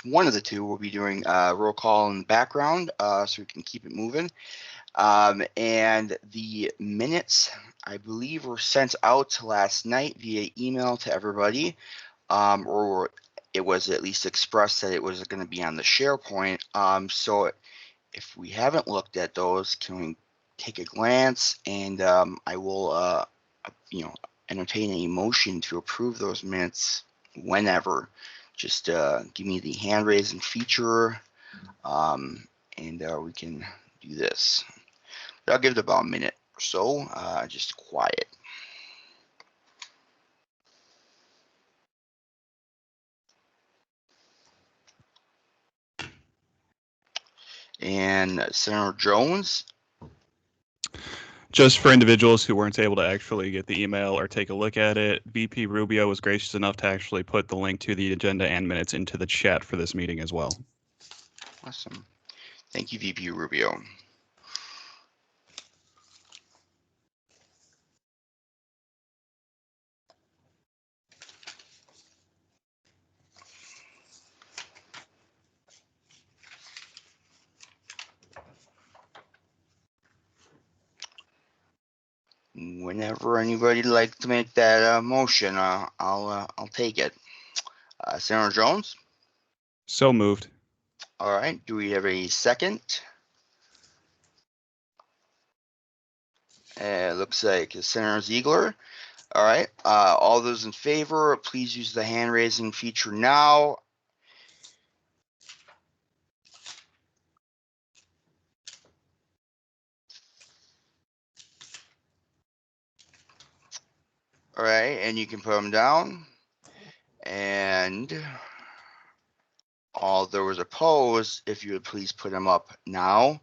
one of the two will be doing roll call in the background so we can keep it moving. And the minutes, I believe, were sent out last night via email to everybody, or it was at least expressed that it was going to be on the SharePoint. So if we haven't looked at those, can we take a glance? And I will, entertain a motion to approve those minutes whenever. Just give me the hand raising feature, and we can do this. But I'll give it about a minute or so, just quiet. And Senator Jones. Just for individuals who weren't able to actually get the email or take a look at it, VP Rubio was gracious enough to actually put the link to the agenda and minutes into the chat for this meeting as well. Awesome. Thank you, VP Rubio. Whenever anybody like to make that motion, I'll take it. Senator Jones. So moved. All right. Do we have a second? Looks like Senator Ziegler. All right. All those in favor, please use the hand raising feature now. All right, and you can put them down. And all those opposed, if you would please put them up now.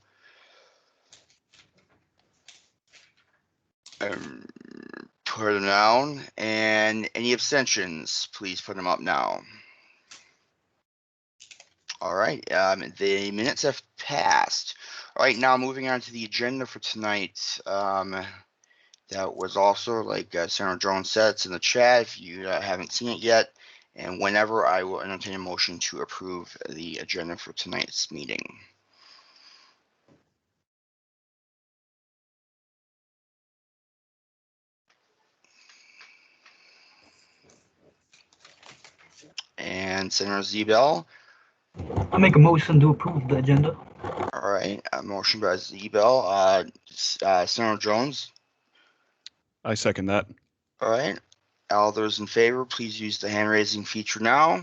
Put them down. And any abstentions, please put them up now. All right, the minutes have passed. All right, now moving on to the agenda for tonight. That was also, like Senator Jones said, it's in the chat if you haven't seen it yet. And whenever I will entertain a motion to approve the agenda for tonight's meeting. And Senator Zebel. I make a motion to approve the agenda. All right, a motion by Zebel. Senator Jones. I second that. All right, all those in favor, please use the hand raising feature now.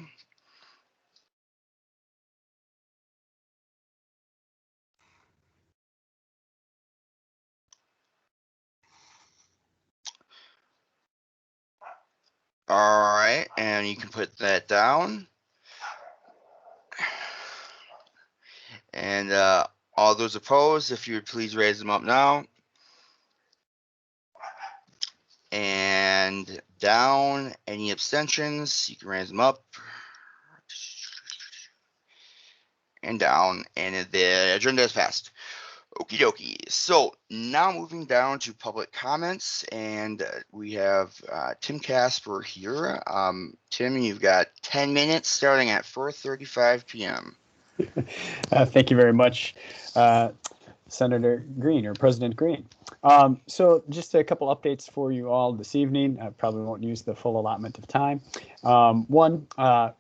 All right, and you can put that down. And all those opposed, if you would please raise them up now. And down, any abstentions, you can raise them up. And down, and the agenda is passed. Okie dokie. So now moving down to public comments, and we have Tim Casper here. Tim, you've got 10 minutes starting at 4:35 p.m. Thank you very much, Senator Green, or President Green. So just a couple updates for you all this evening. I probably won't use the full allotment of time. One,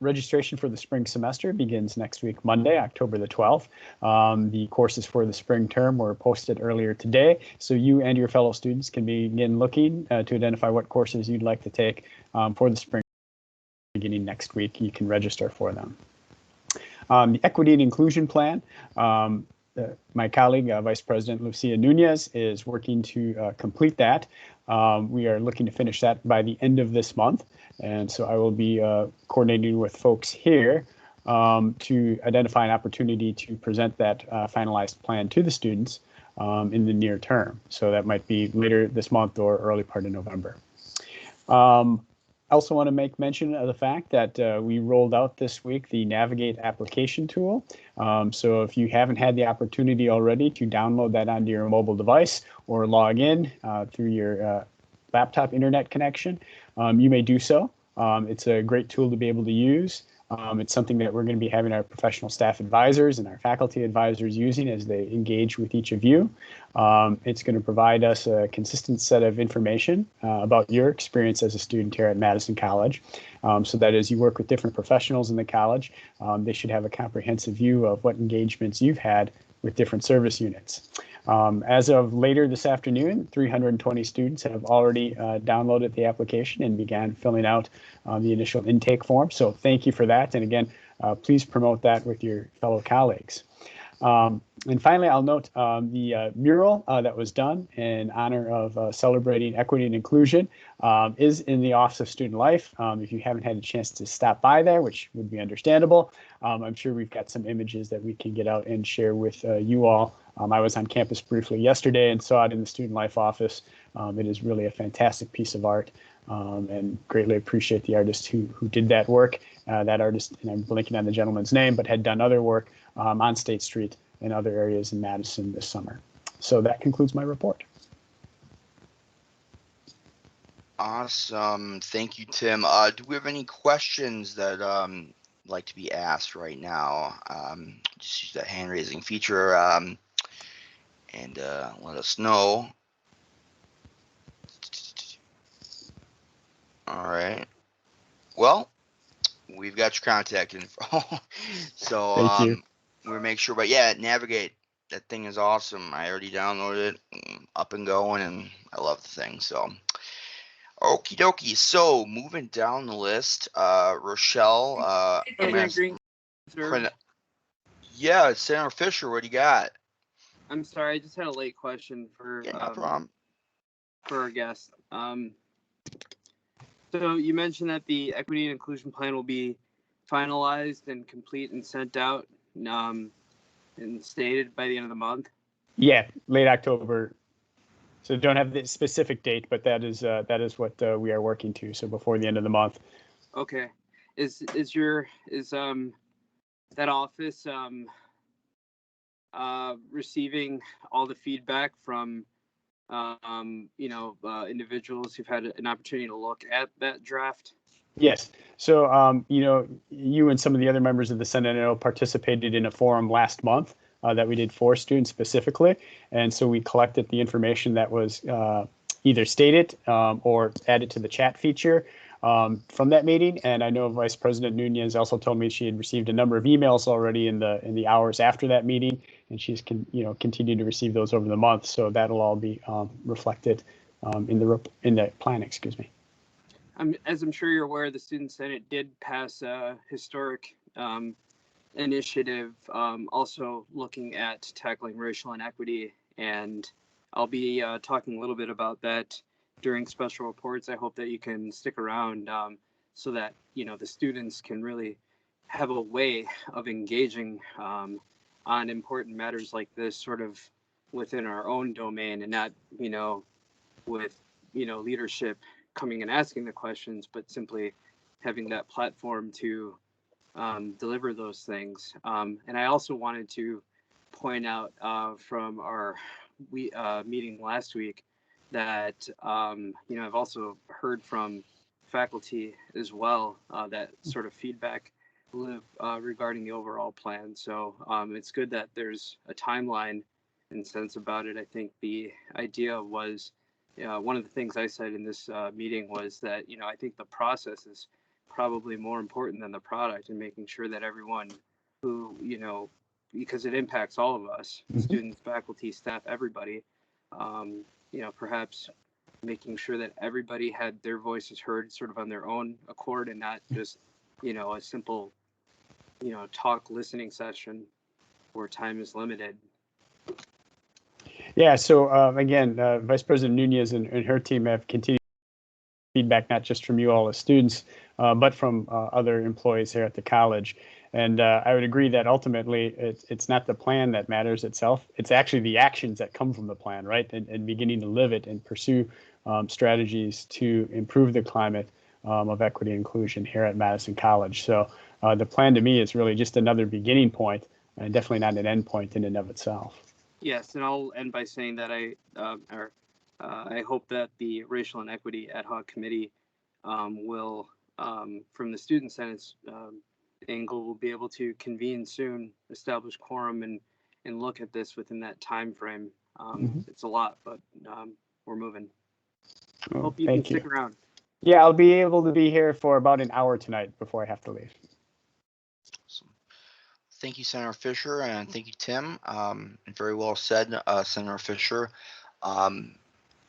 registration for the spring semester begins next week, Monday, October the 12th. The courses for the spring term were posted earlier today, so you and your fellow students can begin looking to identify what courses you'd like to take for the spring beginning next week. You can register for them. The Equity and Inclusion Plan, my colleague, Vice President Lucia Nunez, is working to complete that. We are looking to finish that by the end of this month, and so I will be coordinating with folks here to identify an opportunity to present that finalized plan to the students in the near term. So that might be later this month or early part of November. I also want to make mention of the fact that we rolled out this week the Navigate application tool. So if you haven't had the opportunity already to download that onto your mobile device or log in through your laptop internet connection, you may do so. It's a great tool to be able to use. It's something that we're going to be having our professional staff advisors and our faculty advisors using as they engage with each of you. It's going to provide us a consistent set of information about your experience as a student here at Madison College, so that as you work with different professionals in the college, they should have a comprehensive view of what engagements you've had with different service units. As of later this afternoon, 320 students have already downloaded the application and began filling out the initial intake form. So thank you for that. And again, please promote that with your fellow colleagues. And finally, I'll note the mural that was done in honor of celebrating equity and inclusion is in the Office of Student Life. If you haven't had a chance to stop by there, which would be understandable, I'm sure we've got some images that we can get out and share with you all. I was on campus briefly yesterday and saw it in the Student Life office. It is really a fantastic piece of art, and greatly appreciate the artist who did that work. That artist, and I'm blanking on the gentleman's name, but had done other work on State Street and other areas in Madison this summer. So that concludes my report. Awesome. Thank you, Tim. Do we have any questions that like to be asked right now? Just use that hand raising feature and let us know. All right. Well, we've got your contact info. So Thank you. we'll make sure, but yeah, Navigate. That thing is awesome. I already downloaded it, up and going, and I love the thing. So, okie dokie. So, moving down the list, Rochelle. Yeah, Senator Fisher, what do you got? I'm sorry, I just had a late question for No problem. for our guest. So you mentioned that the equity and inclusion plan will be finalized and complete and sent out and stated by the end of the month. Yeah, late October. So don't have the specific date, but that is what we are working to. So before the end of the month. Okay. Is that office receiving all the feedback from individuals who've had an opportunity to look at that draft? Yes. So, you and some of the other members of the Senate I know participated in a forum last month that we did for students specifically. And so we collected the information that was either stated or added to the chat feature from that meeting. And I know Vice President Nunez also told me she had received a number of emails already in the hours after that meeting, and she's continued to receive those over the month. So that'll all be reflected in the plan. Excuse me. As I'm sure you're aware, the Student Senate did pass a historic initiative also looking at tackling racial inequity, and I'll be talking a little bit about that during special reports. I hope that you can stick around so that the students can really have a way of engaging on important matters like this sort of within our own domain, and not with leadership coming and asking the questions, but simply having that platform to deliver those things. And I also wanted to point out from our meeting last week that I've also heard from faculty as well that sort of feedback regarding the overall plan. So it's good that there's a timeline and sense about it. I think the idea was one of the things I said in this meeting was that I think the process is probably more important than the product, and making sure that everyone who because it impacts all of us, students, faculty, staff, everybody, perhaps making sure that everybody had their voices heard sort of on their own accord, and not just a simple talk listening session where time is limited. Yeah, so again, Vice President Nunez and her team have continued feedback, not just from you all as students, but from other employees here at the college. And I would agree that ultimately it's not the plan that matters itself. It's actually the actions that come from the plan, right? And beginning to live it and pursue strategies to improve the climate of equity and inclusion here at Madison College. So the plan to me is really just another beginning point, and definitely not an end point in and of itself. Yes, and I'll end by saying that I hope that the Racial and Equity Ad Hoc Committee will, from the Student Senate's angle, we'll be able to convene soon, establish quorum, and look at this within that time frame. It's a lot, but we're moving. Oh, Hope you can thank stick around. Yeah, I'll be able to be here for about an hour tonight before I have to leave. Awesome. Thank you, Senator Fisher, and thank you, Tim. And very well said, Senator Fisher. All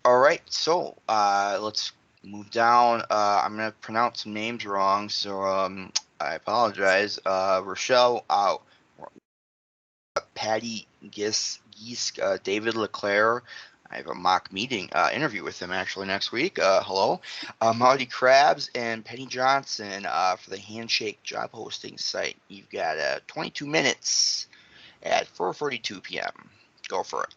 right, so let's move down. I'm going to pronounce some names wrong, so I apologize. Rochelle, Patty Geese, David Leclerc. I have a mock meeting interview with him actually next week. Hello. Marty Krabs and Penny Johnson for the Handshake job posting site. You've got 22 minutes at 4:42 p.m. Go for it.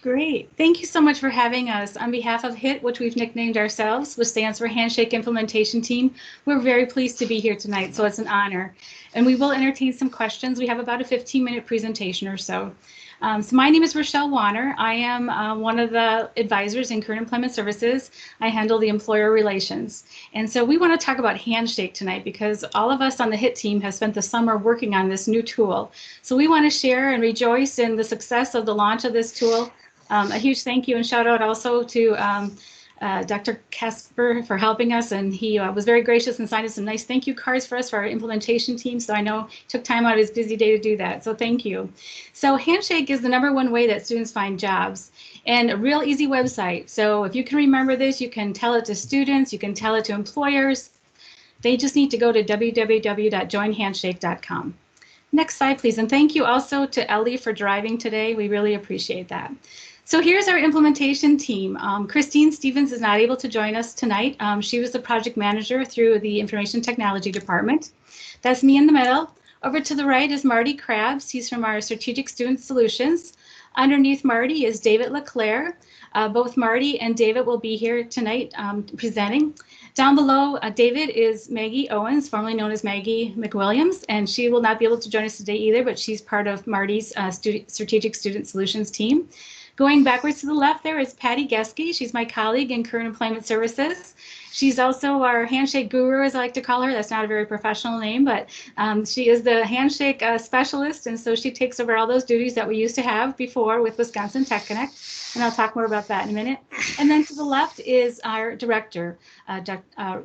Great. Thank you so much for having us. On behalf of HIT, which we've nicknamed ourselves, which stands for Handshake Implementation Team, we're very pleased to be here tonight, so it's an honor. And we will entertain some questions. We have about a 15-minute presentation or so. So my name is Rochelle Warner. I am one of the advisors in Current Employment Services. I handle the employer relations. And so we want to talk about Handshake tonight because all of us on the HIT team have spent the summer working on this new tool. So we want to share and rejoice in the success of the launch of this tool. A huge thank you and shout out also to Dr. Casper for helping us, and he was very gracious and signed us some nice thank you cards for us for our implementation team. So I know he took time out of his busy day to do that. So thank you. So Handshake is the #1 way that students find jobs, and a real easy website. So if you can remember this, you can tell it to students, you can tell it to employers. They just need to go to www.joinhandshake.com. Next slide, please. And thank you also to Ellie for driving today. We really appreciate that. So here's our implementation team. Christine Stevens is not able to join us tonight. She was the project manager through the Information Technology Department. That's me in the middle. Over to the right is Marty Krabs. He's from our Strategic Student Solutions. Underneath Marty is David Leclerc. Both Marty and David will be here tonight presenting. Down below, David is Maggie Owens, formerly known as Maggie McWilliams, and she will not be able to join us today either, but she's part of Marty's Strategic Student Solutions team. Going backwards to the left there is Patty Geske. She's my colleague in Current Employment Services. She's also our handshake guru, as I like to call her. That's not a very professional name, but she is the handshake specialist, and so she takes over all those duties that we used to have before with Wisconsin Tech Connect, and I'll talk more about that in a minute. And then to the left is our director,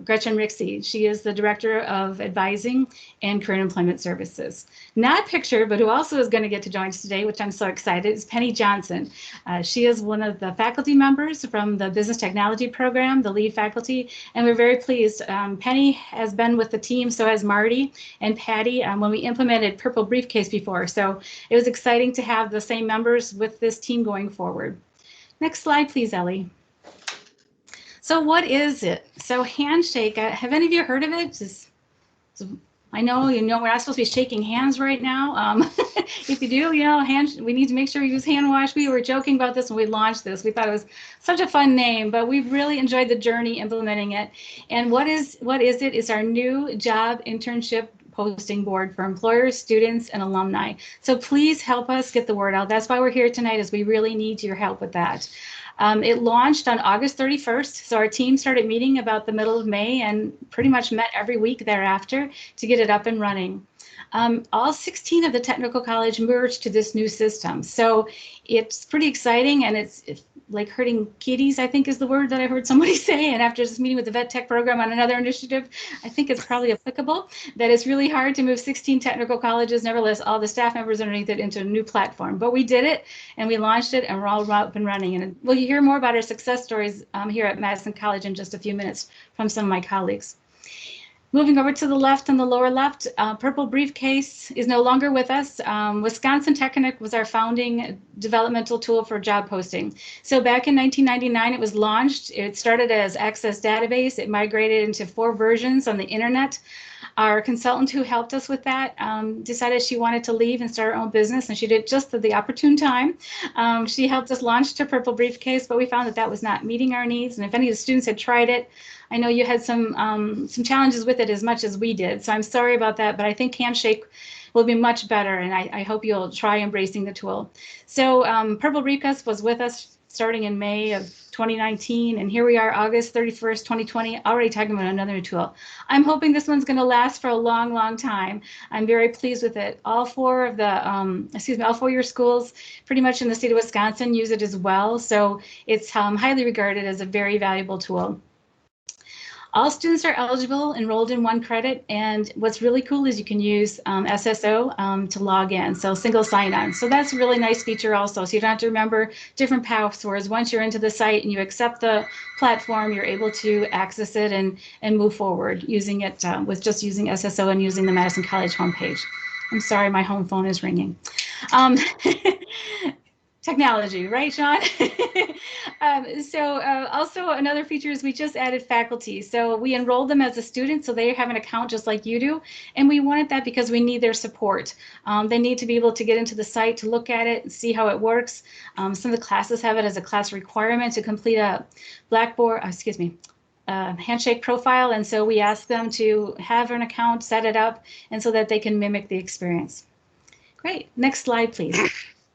Gretchen Rixey. She is the Director of Advising and Current Employment Services. Not pictured, but who also is going to get to join us today, which I'm so excited, is Penny Johnson. She is one of the faculty members from the Business Technology program, the lead faculty, and we're very pleased. Penny has been with the team, so has Marty and Patty when we implemented Purple Briefcase before. So it was exciting to have the same members with this team going forward. Next slide, please, Ellie. So what is it? So Handshake, have any of you heard of it? I know, we're not supposed to be shaking hands right now. If you do, we need to make sure we use hand wash. We were joking about this when we launched this. We thought it was such a fun name, but we've really enjoyed the journey implementing it. And what is it? It's our new job internship posting board for employers, students, and alumni. So please help us get the word out. That's why we're here tonight, is we really need your help with that. It launched on August 31st, so our team started meeting about the middle of May and pretty much met every week thereafter to get it up and running. All 16 of the technical college merged to this new system, so it's pretty exciting, and it's like herding kitties, I think is the word that I heard somebody say. And after this meeting with the Vet Tech program on another initiative, I think it's probably applicable, that it's really hard to move 16 technical colleges, nevertheless, all the staff members underneath it, into a new platform. But we did it, and we launched it, and we're all up and running. And we'll hear more about our success stories here at Madison College in just a few minutes from some of my colleagues. Moving over to the left, on the lower left, Purple Briefcase is no longer with us. Wisconsin Tech Connect was our founding developmental tool for job posting. So back in 1999, it was launched. It started as Access Database. It migrated into 4 versions on the internet. Our consultant who helped us with that decided she wanted to leave and start her own business, and she did just at the opportune time. She helped us launch to Purple Briefcase, but we found that that was not meeting our needs. And if any of the students had tried it, I know you had some challenges with it as much as we did. So I'm sorry about that, but I think Handshake will be much better, and I hope you'll try embracing the tool. So Purple Briefcase was with us starting in May of 2019, and here we are, August 31st, 2020, already talking about another tool. I'm hoping this one's going to last for a long, long time. I'm very pleased with it. All four of the, all 4 of your schools, pretty much in the state of Wisconsin, use it as well. So it's highly regarded as a very valuable tool. All students are eligible, enrolled in 1 credit, and what's really cool is you can use SSO to log in, so single sign-on. So that's a really nice feature also, so you don't have to remember different passwords. Once you're into the site and you accept the platform, you're able to access it and move forward using it with just using SSO and using the Madison College homepage. I'm sorry, my home phone is ringing. Technology, right, Sean? Also another feature is we just added faculty. So we enrolled them as a student, so they have an account just like you do. And we wanted that because we need their support. They need to be able to get into the site to look at it and see how it works. Some of the classes have it as a class requirement to complete a Handshake profile. And so we ask them to have an account, set it up, and so that they can mimic the experience. Great. Next slide, please.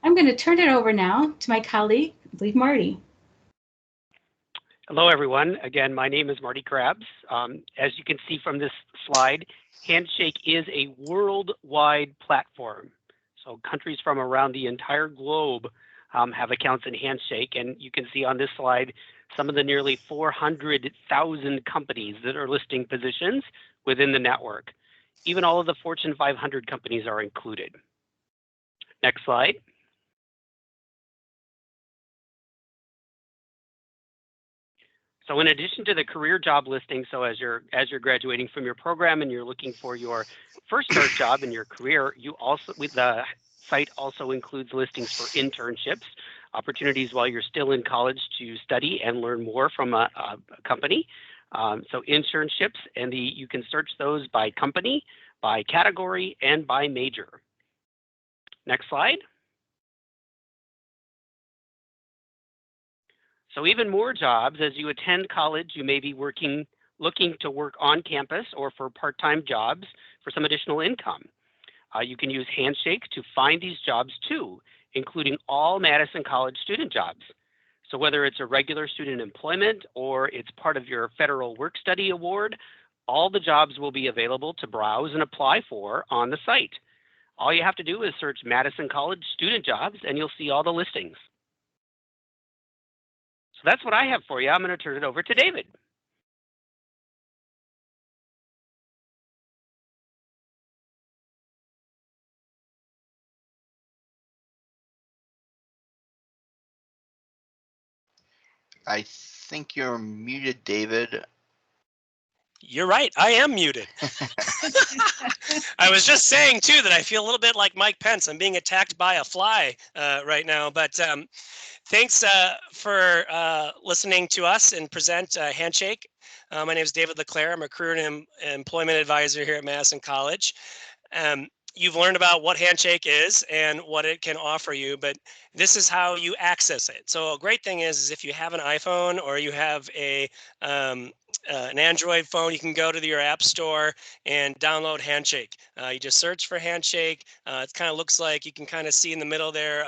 I'm going to turn it over now to my colleague, I believe Marty. Hello, everyone. Again, my name is Marty Krabs. As you can see from this slide, Handshake is a worldwide platform. So countries from around the entire globe have accounts in Handshake. And you can see on this slide some of the nearly 400,000 companies that are listing positions within the network. Even all of the Fortune 500 companies are included. Next slide. So in addition to the career job listing, so as you're graduating from your program and you're looking for your first start job in your career, the site also includes listings for internships, opportunities while you're still in college to study and learn more from a company. So internships, and you can search those by company, by category, and by major. Next slide. So even more jobs. As you attend college, you may be looking to work on campus or for part-time jobs for some additional income. You can use Handshake to find these jobs too, including all Madison College student jobs. So whether it's a regular student employment or it's part of your federal work study award, all the jobs will be available to browse and apply for on the site. All you have to do is search Madison College student jobs and you'll see all the listings. So that's what I have for you. I'm going to turn it over to David. I think you're muted, David. You're right. I am muted. I was just saying, too, that I feel a little bit like Mike Pence. I'm being attacked by a fly right now. But thanks for listening to us and present Handshake. My name is David LeClaire. I'm a career and employment advisor here at Madison College. You've learned about what Handshake is and what it can offer you, but this is how you access it. So a great thing is if you have an iPhone or you have an Android phone, you can go to your app store and download Handshake. You just search for Handshake. It kind of looks like, you can kind of see in the middle there,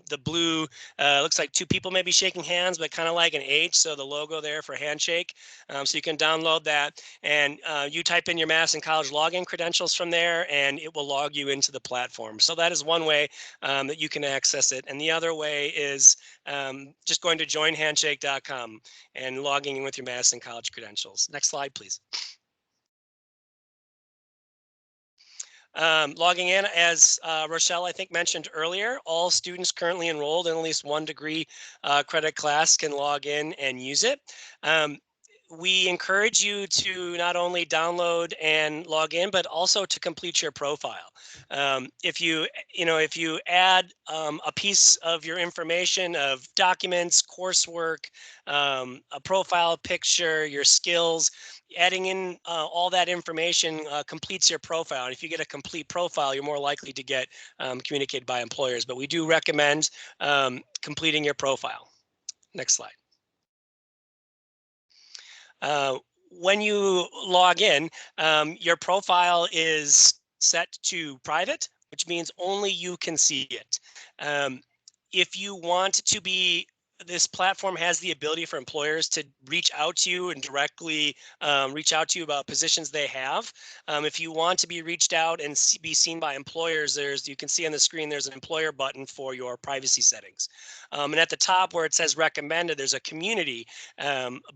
the blue, looks like two people maybe shaking hands, but kind of like an H. So the logo there for Handshake. So you can download that and you type in your Madison College login credentials from there and it will log you into the platform. So that is one way that you can access it. And the other way is just going to joinhandshake.com and logging in with your Madison College credentials. Next slide, please. Logging in, as Rochelle, I think, mentioned earlier, all students currently enrolled in at least one degree credit class can log in and use it. We encourage you to not only download and log in, but also to complete your profile. If you add a piece of your information of documents, coursework, a profile picture, your skills, adding in all that information completes your profile. And if you get a complete profile, you're more likely to get communicated by employers. But we do recommend completing your profile. Next slide. When you log in, your profile is set to private, which means only you can see it. If you want to be this platform has the ability for employers to reach out to you and directly reach out to you about positions they have. If you want to be reached out and be seen by employers, you can see on the screen, there's an employer button for your privacy settings. And at the top where it says recommended, there's a community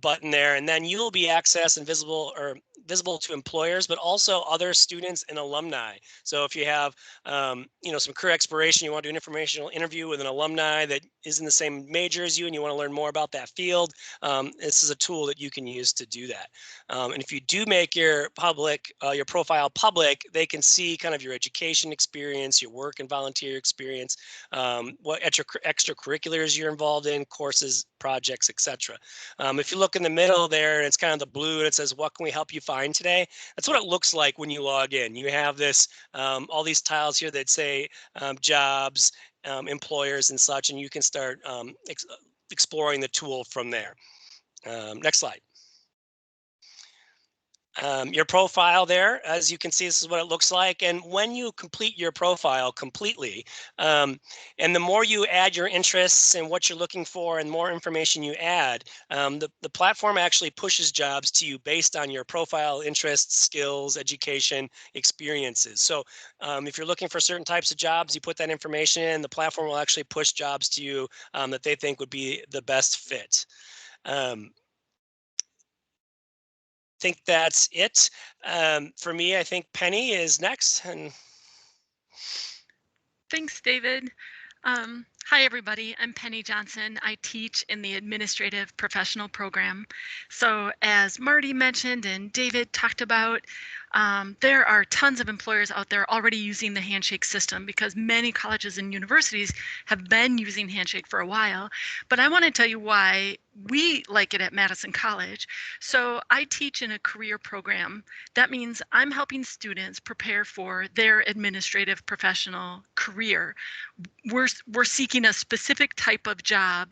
button there, and then you'll be accessed and visible to employers, but also other students and alumni. So if you have some career exploration, you want to do an informational interview with an alumni that is in the same major as you and you want to learn more about that field, this is a tool that you can use to do that. And if you do make your profile public, they can see kind of your education experience, your work and volunteer experience, what extracurriculars you're involved in, courses, projects, etc. If you look in the middle there, and it's kind of the blue and it says, what can we help you find today? That's what it looks like when you log in. You have this, all these tiles here that say jobs, employers and such, and you can start exploring the tool from there. Next slide. Your profile there, as you can see, this is what it looks like. And when you complete your profile completely, and the more you add your interests and what you're looking for and more information you add, the platform actually pushes jobs to you based on your profile, interests, skills, education, experiences. So if you're looking for certain types of jobs, you put that information in, the platform will actually push jobs to you that they think would be the best fit. Think that's it. For me, I think Penny is next. And thanks, David. Hi, everybody. I'm Penny Johnson. I teach in the Administrative Professional Program. So as Marty mentioned and David talked about, there are tons of employers out there already using the handshake system because many colleges and universities have been using handshake for a while. But I want to tell you why we like it at Madison College. So I teach in a career program. That means I'm helping students prepare for their administrative professional career. We're seeking a specific type of job,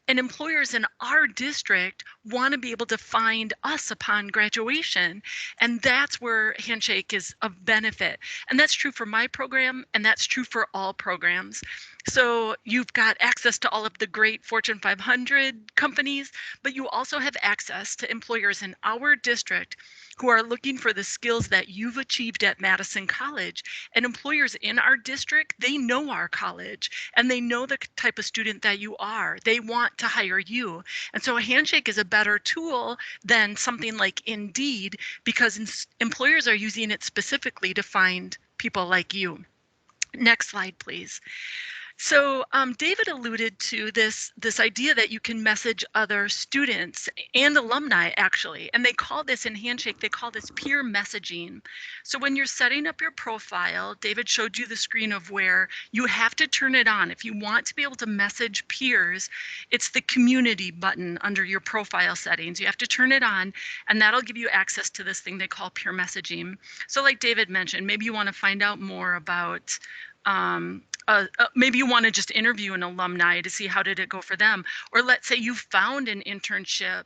and employers in our district want to be able to find us upon graduation. And that's where handshake is of benefit. And that's true for my program, and that's true for all programs. So you've got access to all of the great Fortune 500 companies, but you also have access to employers in our district who are looking for the skills that you've achieved at Madison College. And employers in our district, they know our college and they know the type of student that you are. They want to hire you. And so a handshake is a better tool than something like Indeed because employers are using it specifically to find people like you. Next slide, please. So David alluded to this idea that you can message other students and alumni, actually, and they call this in Handshake, they call this peer messaging. So when you're setting up your profile, David showed you the screen of where you have to turn it on. If you want to be able to message peers, it's the community button under your profile settings. You have to turn it on, and that'll give you access to this thing they call peer messaging. So like David mentioned, maybe you want to find out more about maybe you want to just interview an alumni to see how did it go for them. Or let's say you found an internship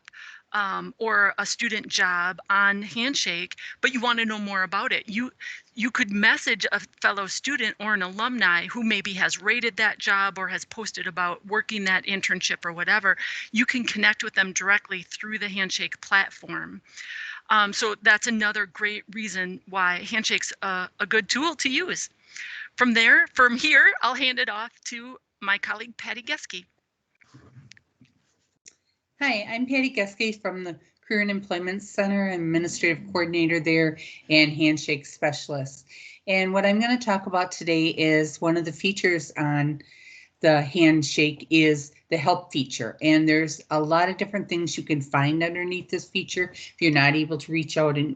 or a student job on Handshake, but you want to know more about it. You could message a fellow student or an alumni who maybe has rated that job or has posted about working that internship or whatever. You can connect with them directly through the Handshake platform. So that's another great reason why Handshake's a good tool to use. From here, I'll hand it off to my colleague, Patty Geske. Hi, I'm Patty Geske from the Career and Employment Center. I'm Administrative Coordinator there and Handshake Specialist. And what I'm going to talk about today is one of the features on the Handshake is the help feature. And there's a lot of different things you can find underneath this feature. If you're not able to reach out and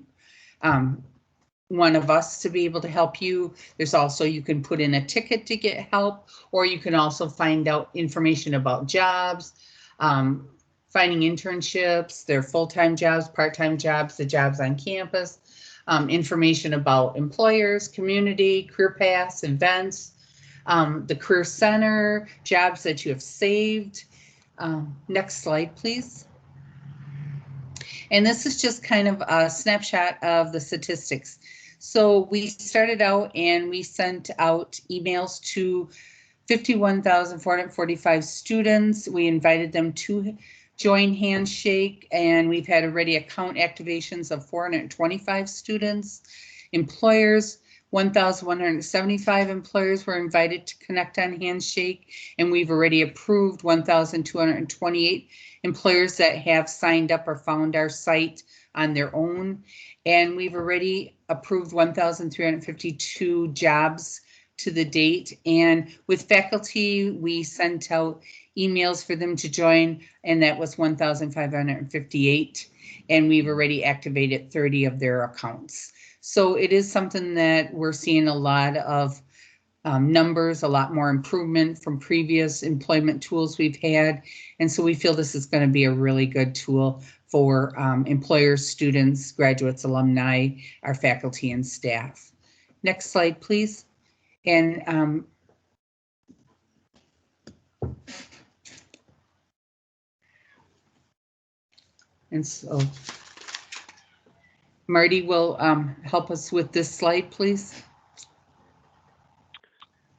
one of us to be able to help you. There's also, you can put in a ticket to get help, or you can also find out information about jobs, finding internships, their full-time jobs, part-time jobs, the jobs on campus, information about employers, community, career paths, events, the Career Center, jobs that you have saved. Next slide, please. And this is just kind of a snapshot of the statistics. So we started out and we sent out emails to 51,445 students. We invited them to join Handshake, and we've had already account activations of 425 students. Employers, 1,175 employers were invited to connect on Handshake, and we've already approved 1,228 employers that have signed up or found our site on their own. And we've already approved 1,352 jobs to the date. And with faculty, we sent out emails for them to join, and that was 1,558. And we've already activated 30 of their accounts. So it is something that we're seeing a lot of numbers, a lot more improvement from previous employment tools we've had. And so we feel this is going to be a really good tool for employers, students, graduates, alumni, our faculty and staff. Next slide, please. And so Marty will help us with this slide, please.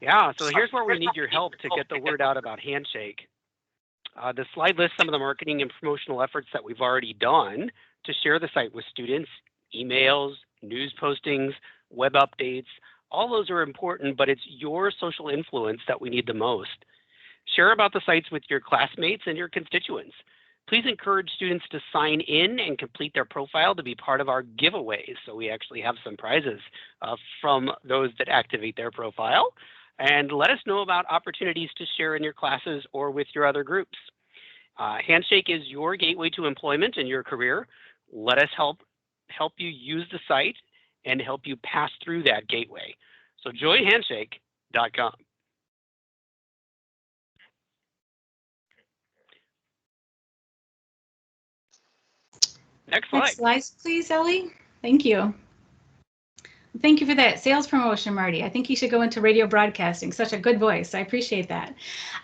Yeah, so here's where we need your help to get the word out about Handshake. The slide lists some of the marketing and promotional efforts that we've already done to share the site with students, emails, news postings, web updates. All those are important, but it's your social influence that we need the most. Share about the sites with your classmates and your constituents. Please encourage students to sign in and complete their profile to be part of our giveaways. So we actually have some prizes from those that activate their profile. And let us know about opportunities to share in your classes or with your other groups. Handshake is your gateway to employment and your career. Let us help you use the site and help you pass through that gateway. So joinhandshake.com. Next slide. Next slide, please, Ellie. Thank you. Thank you for that sales promotion, Marty. I think you should go into radio broadcasting. Such a good voice. I appreciate that.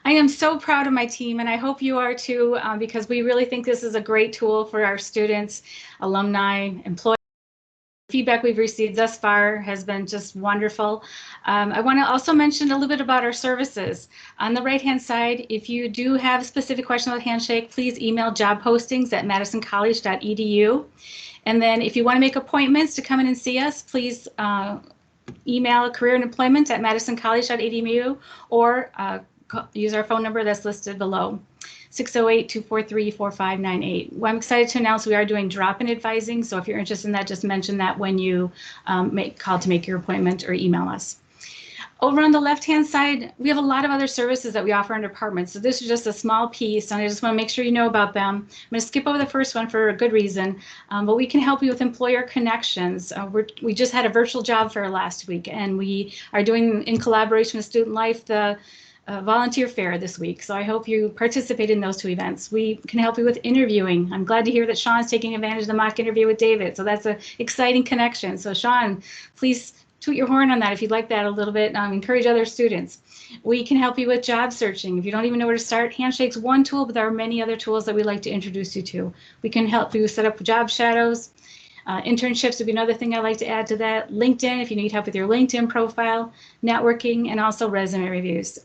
I am so proud of my team, and I hope you are too, because we really think this is a great tool for our students, alumni, employees. Feedback we've received thus far has been just wonderful. I want to also mention a little bit about our services. On the right-hand side, if you do have a specific question about Handshake, please email jobpostings@madisoncollege.edu. And then if you want to make appointments to come in and see us, please email careerandemployment@madisoncollege.edu or use our phone number that's listed below, 608-243-4598. Well, I'm excited to announce we are doing drop-in advising. So if you're interested in that, just mention that when you call to make your appointment or email us. Over on the left-hand side, we have a lot of other services that we offer in departments. So this is just a small piece, and I just want to make sure you know about them. I'm going to skip over the first one for a good reason, but we can help you with employer connections. We just had a virtual job fair last week, and we are doing, in collaboration with Student Life, the volunteer fair this week. So I hope you participate in those two events. We can help you with interviewing. I'm glad to hear that Sean's taking advantage of the mock interview with David. So that's an exciting connection. So Sean, please toot your horn on that if you'd like that a little bit. Encourage other students. We can help you with job searching. If you don't even know where to start, Handshake's one tool, but there are many other tools that we'd like to introduce you to. We can help you set up job shadows. Internships would be another thing I'd like to add to that. LinkedIn, if you need help with your LinkedIn profile, networking, and also resume reviews.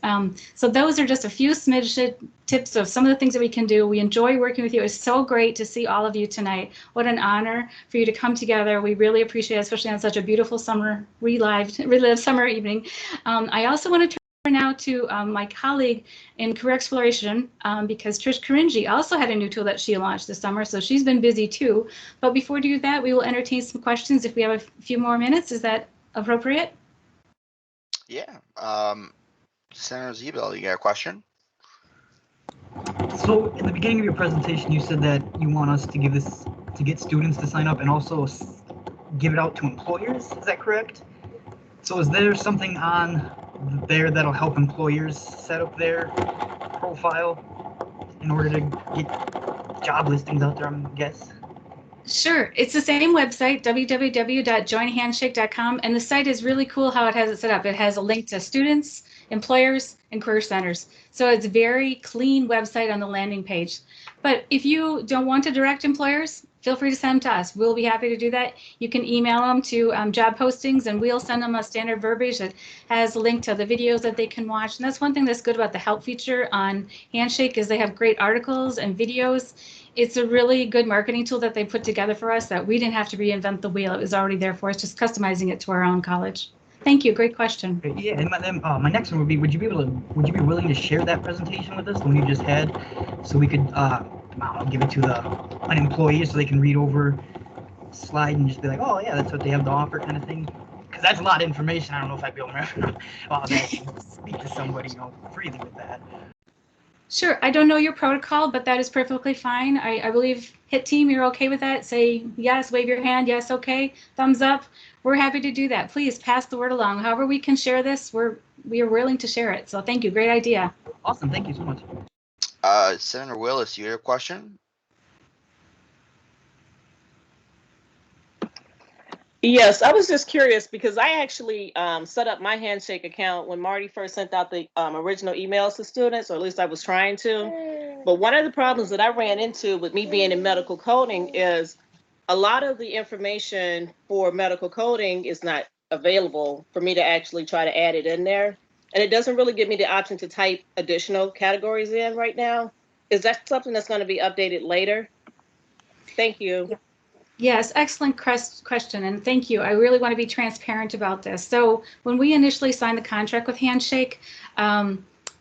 So those are just a few smidge tips of some of the things that we can do. We enjoy working with you. It's so great to see all of you tonight. What an honor for you to come together. We really appreciate it, especially on such a beautiful summer, relive summer evening. I also want to turn now to my colleague in career exploration, because Trish Karinji also had a new tool that she launched this summer, so she's been busy too. But before we do that, we will entertain some questions if we have a few more minutes. Is that appropriate? Yeah. Senator Zebel, you got a question? So in the beginning of your presentation, you said that you want us to give this to get students to sign up and also give it out to employers. Is that correct? So is there something on there that'll help employers set up their profile in order to get job listings out there, I guess? Sure. It's the same website, www.joinhandshake.com, and the site is really cool how it has it set up. It has a link to students, employers, and career centers. So it's a very clean website on the landing page. But if you don't want to direct employers, feel free to send them to us. We'll be happy to do that. You can email them to job postings, and we'll send them a standard verbiage that has a link to the videos that they can watch. And that's one thing that's good about the help feature on Handshake is they have great articles and videos. It's a really good marketing tool that they put together for us that we didn't have to reinvent the wheel. It was already there for us, just customizing it to our own college. Thank you. Great question. Yeah, and my next one would be: would you be willing to share that presentation with us, the one you just had, so we could I'll give it to an employee so they can read over, slide, and just be like, oh yeah, that's what they have to offer, kind of thing. Because that's a lot of information. I don't know if I'd be able to remember all that. Speak to somebody, freely with that. Sure. I don't know your protocol, but that is perfectly fine. I believe Hit Team, you're okay with that? Say yes, wave your hand, yes, okay, thumbs up. We're happy to do that. Please pass the word along. However we can share this, we are willing to share it. So thank you. Great idea. Awesome. Thank you so much. Senator Willis, you have a question? Yes, I was just curious because I actually set up my Handshake account when Marty first sent out the original emails to students, or at least I was trying to. But one of the problems that I ran into with me being in medical coding is a lot of the information for medical coding is not available for me to actually try to add it in there. And it doesn't really give me the option to type additional categories in right now. Is that something that's going to be updated later? Thank you. Yeah. Yes, excellent question, and thank you. I really want to be transparent about this. So when we initially signed the contract with Handshake,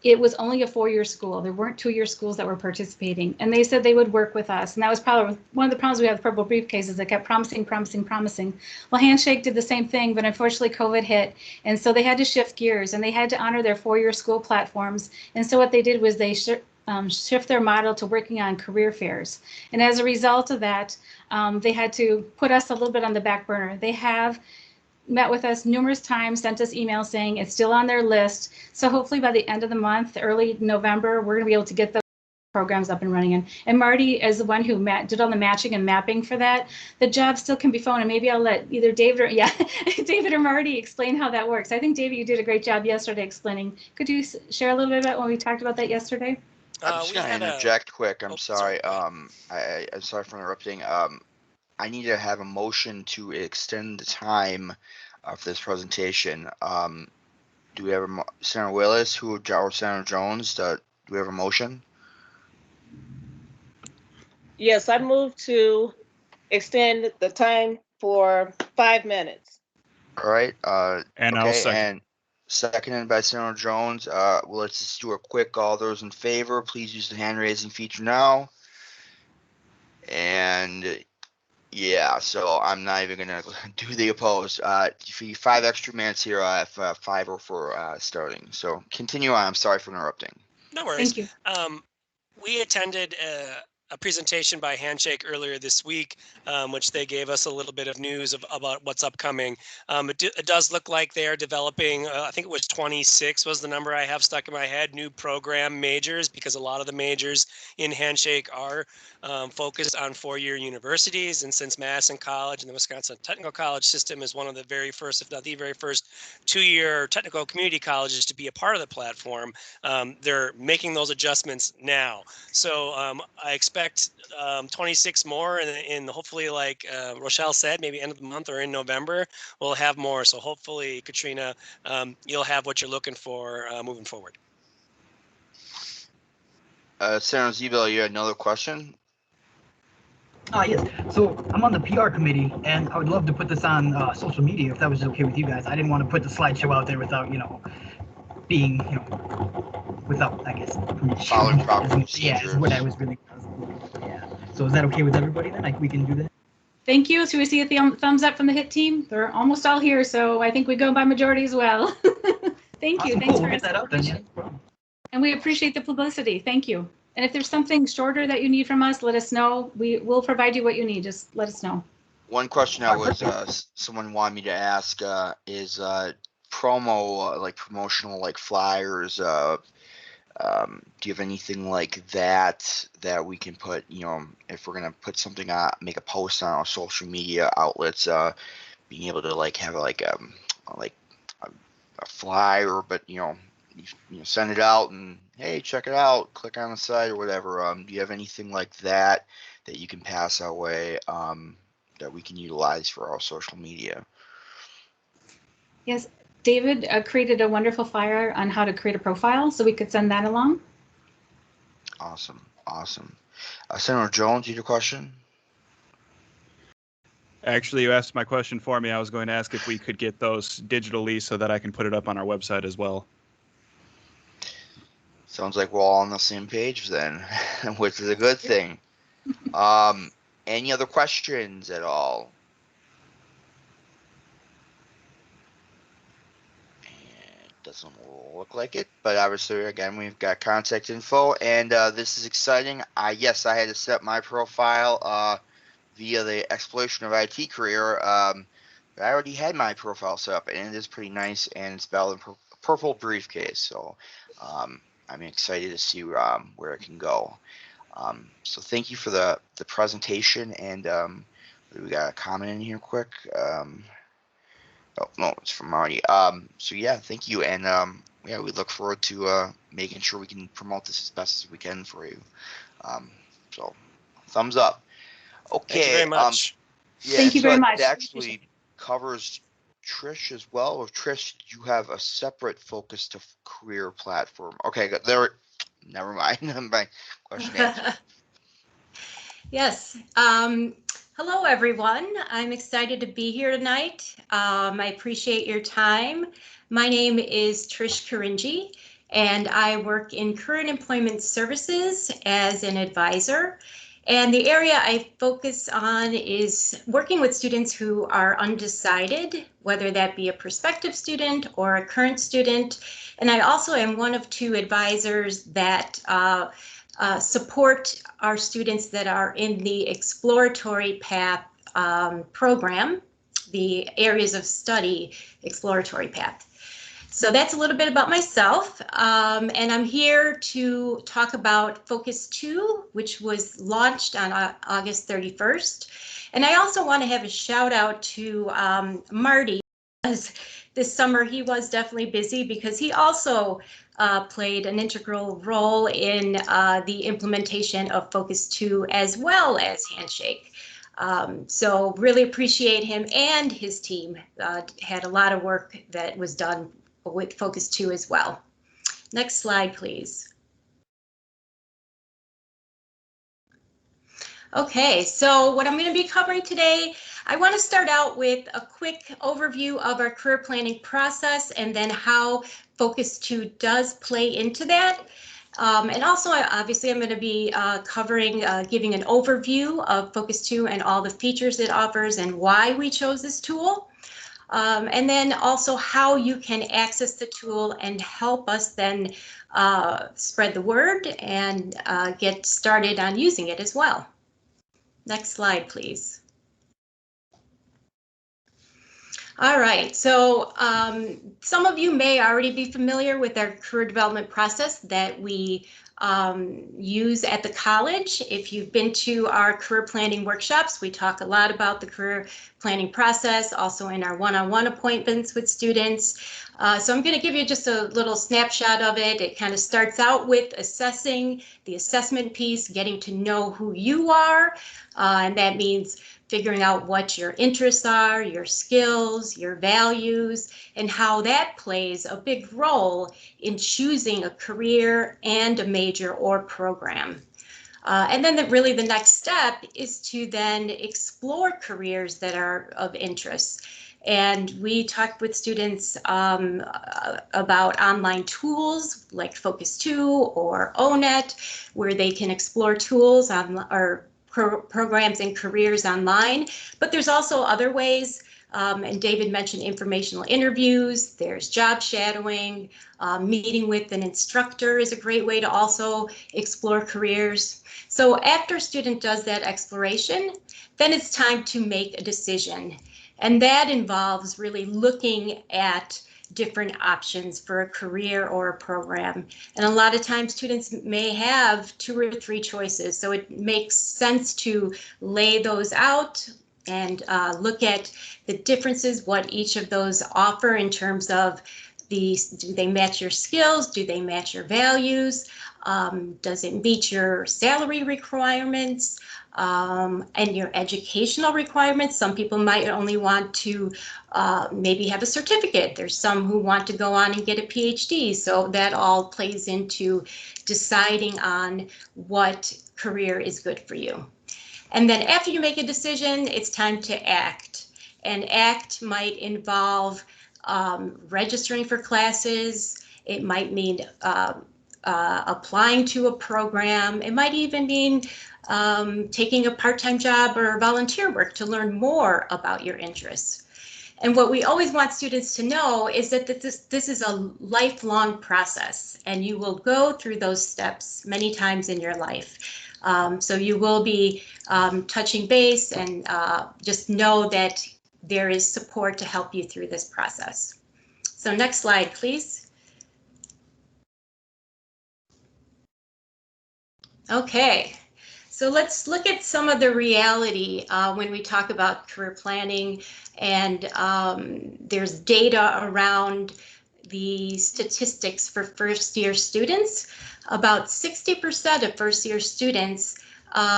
it was only a 4-year school. There weren't 2-year schools that were participating, and they said they would work with us. And that was probably one of the problems we had with Purple Briefcases. They kept promising. Well, Handshake did the same thing, but unfortunately COVID hit, and so they had to shift gears, and they had to honor their 4-year school platforms. And so what they did was they shift their model to working on career fairs. And as a result of that, they had to put us a little bit on the back burner. They have met with us numerous times, sent us emails saying it's still on their list. So hopefully by the end of the month, early November, we're going to be able to get those programs up and running. And Marty is the one who did all the matching and mapping for that. The job still can be phoned, and maybe I'll let either David or David or Marty explain how that works. I think David, you did a great job yesterday explaining. Could you share a little bit about when we talked about that yesterday? I'm just gonna interject quick. I'm sorry. I'm sorry for interrupting. I need to have a motion to extend the time for this presentation. Do we have Senator Willis or Senator Jones? Do we have a motion? Yes, I move to extend the time for 5 minutes. All right. And okay, I'll second. And seconded by Senator Jones. Well, let's just do a quick. All those in favor, please use the hand raising feature now. And yeah, so I'm not even gonna do the opposed. For 5 extra minutes here, I have 5 for starting. So continue on. I'm sorry for interrupting. No worries. Thank you. We attended a presentation by Handshake earlier this week, which they gave us a little bit of news about what's upcoming. It does look like they are developing, I think it was 26 was the number I have stuck in my head, new program majors, because a lot of the majors in Handshake are focused on 4-year universities. And since Madison College and the Wisconsin Technical College system is one of the very first, if not the very first, 2-year technical community colleges to be a part of the platform, they're making those adjustments now. So I expect 26 more, and hopefully, like Rochelle said, maybe end of the month or in November, we'll have more. So hopefully, Katrina, you'll have what you're looking for moving forward. Senator Zebel, you had another question? Yes. So I'm on the PR committee, and I would love to put this on social media if that was okay with you guys. I didn't want to put the slideshow out there without, being, without, I guess, permission. Following proper procedures. Yeah, is what I was really. Yeah. So is that okay with everybody then? We can do that. Thank you. So we see a thumbs up from the Hit Team. They're almost all here, so I think we go by majority as well. Thank you. Awesome. Thanks Cool. for We'll get that out then. Yeah. And we appreciate the publicity. Thank you. And if there's something shorter that you need from us, let us know. We will provide you what you need. Just let us know. One question I was someone wanted me to ask is promotional like flyers. Do you have anything like that we can put? If we're gonna put something on, make a post on our social media outlets, being able to have a flyer, but you send it out and hey, check it out, click on the site or whatever. Do you have anything like that that you can pass our way that we can utilize for our social media. Yes, David created a wonderful flyer on how to create a profile, so we could send that along. Awesome, awesome. Senator Jones, you had a question? Actually, you asked my question for me. I was going to ask if we could get those digitally so that I can put it up on our website as well. Sounds like we're all on the same page then, which is a good thing. Any other questions at all? It doesn't look like it, but obviously, again, we've got contact info, and this is exciting. Yes, I had to set my profile via the Exploration of IT career. But I already had my profile set up, and it is pretty nice, and it's valid purple briefcase. So I'm excited to see where it can go. So thank you for the presentation, and we got a comment in here quick. Oh no, it's from Marty. So yeah, thank you, and yeah, we look forward to making sure we can promote this as best as we can for you. So thumbs up. Okay. Thank you very much. Yeah, Thank you so very much. that actually covers Trish as well. Or Trish, you have a separate focus to career platform. Okay, good. There. Never mind. My question answered. Yes. Hello, everyone. I'm excited to be here tonight. I appreciate your time. My name is Trish Karinji, and I work in Current Employment Services as an advisor. And the area I focus on is working with students who are undecided, whether that be a prospective student or a current student. And I also am one of 2 advisors that support our students that are in the exploratory path program, the areas of study exploratory path. So that's a little bit about myself, and I'm here to talk about Focus 2, which was launched on August 31st. And I also want to have a shout out to Marty, because this summer he was definitely busy because he also played an integral role in the implementation of Focus 2 as well as Handshake. So really appreciate him, and his team had a lot of work that was done with Focus 2 as well. Next slide, please. Okay, so what I'm going to be covering today, I want to start out with a quick overview of our career planning process and then how Focus 2 does play into that. And also, obviously, I'm going to be covering, giving an overview of Focus 2 and all the features it offers and why we chose this tool. And then also how you can access the tool and help us then spread the word and get started on using it as well. Next slide, please. All right, so some of you may already be familiar with our career development process that we use at the college. If you've been to our career planning workshops, we talk a lot about the career planning process, also in our one-on-one appointments with students. So I'm going to give you just a little snapshot of it. It kind of starts out with assessing the assessment piece, getting to know who you are, and that means figuring out what your interests are, your skills, your values, and how that plays a big role in choosing a career and a major or program. And then really the next step is to then explore careers that are of interest. And we talked with students about online tools like Focus 2 or ONET, where they can explore tools or programs and careers online, but there's also other ways, and David mentioned informational interviews, there's job shadowing, meeting with an instructor is a great way to also explore careers. So after a student does that exploration, then it's time to make a decision, and that involves really looking at different options for a career or a program. And a lot of times students may have 2 or 3 choices. So it makes sense to lay those out and look at the differences, what each of those offer in terms of do they match your skills? Do they match your values? Does it meet your salary requirements and your educational requirements? Some people might only want to maybe have a certificate. There's some who want to go on and get a PhD. So that all plays into deciding on what career is good for you. And then after you make a decision, it's time to act. And act might involve registering for classes. It might mean applying to a program. It might even mean taking a part-time job or volunteer work to learn more about your interests. And what we always want students to know is that this is a lifelong process, and you will go through those steps many times in your life. So you will be touching base, and just know that there is support to help you through this process. So next slide, please. Okay, so let's look at some of the reality when we talk about career planning, and there's data around the statistics for first-year students. About 60% of first-year students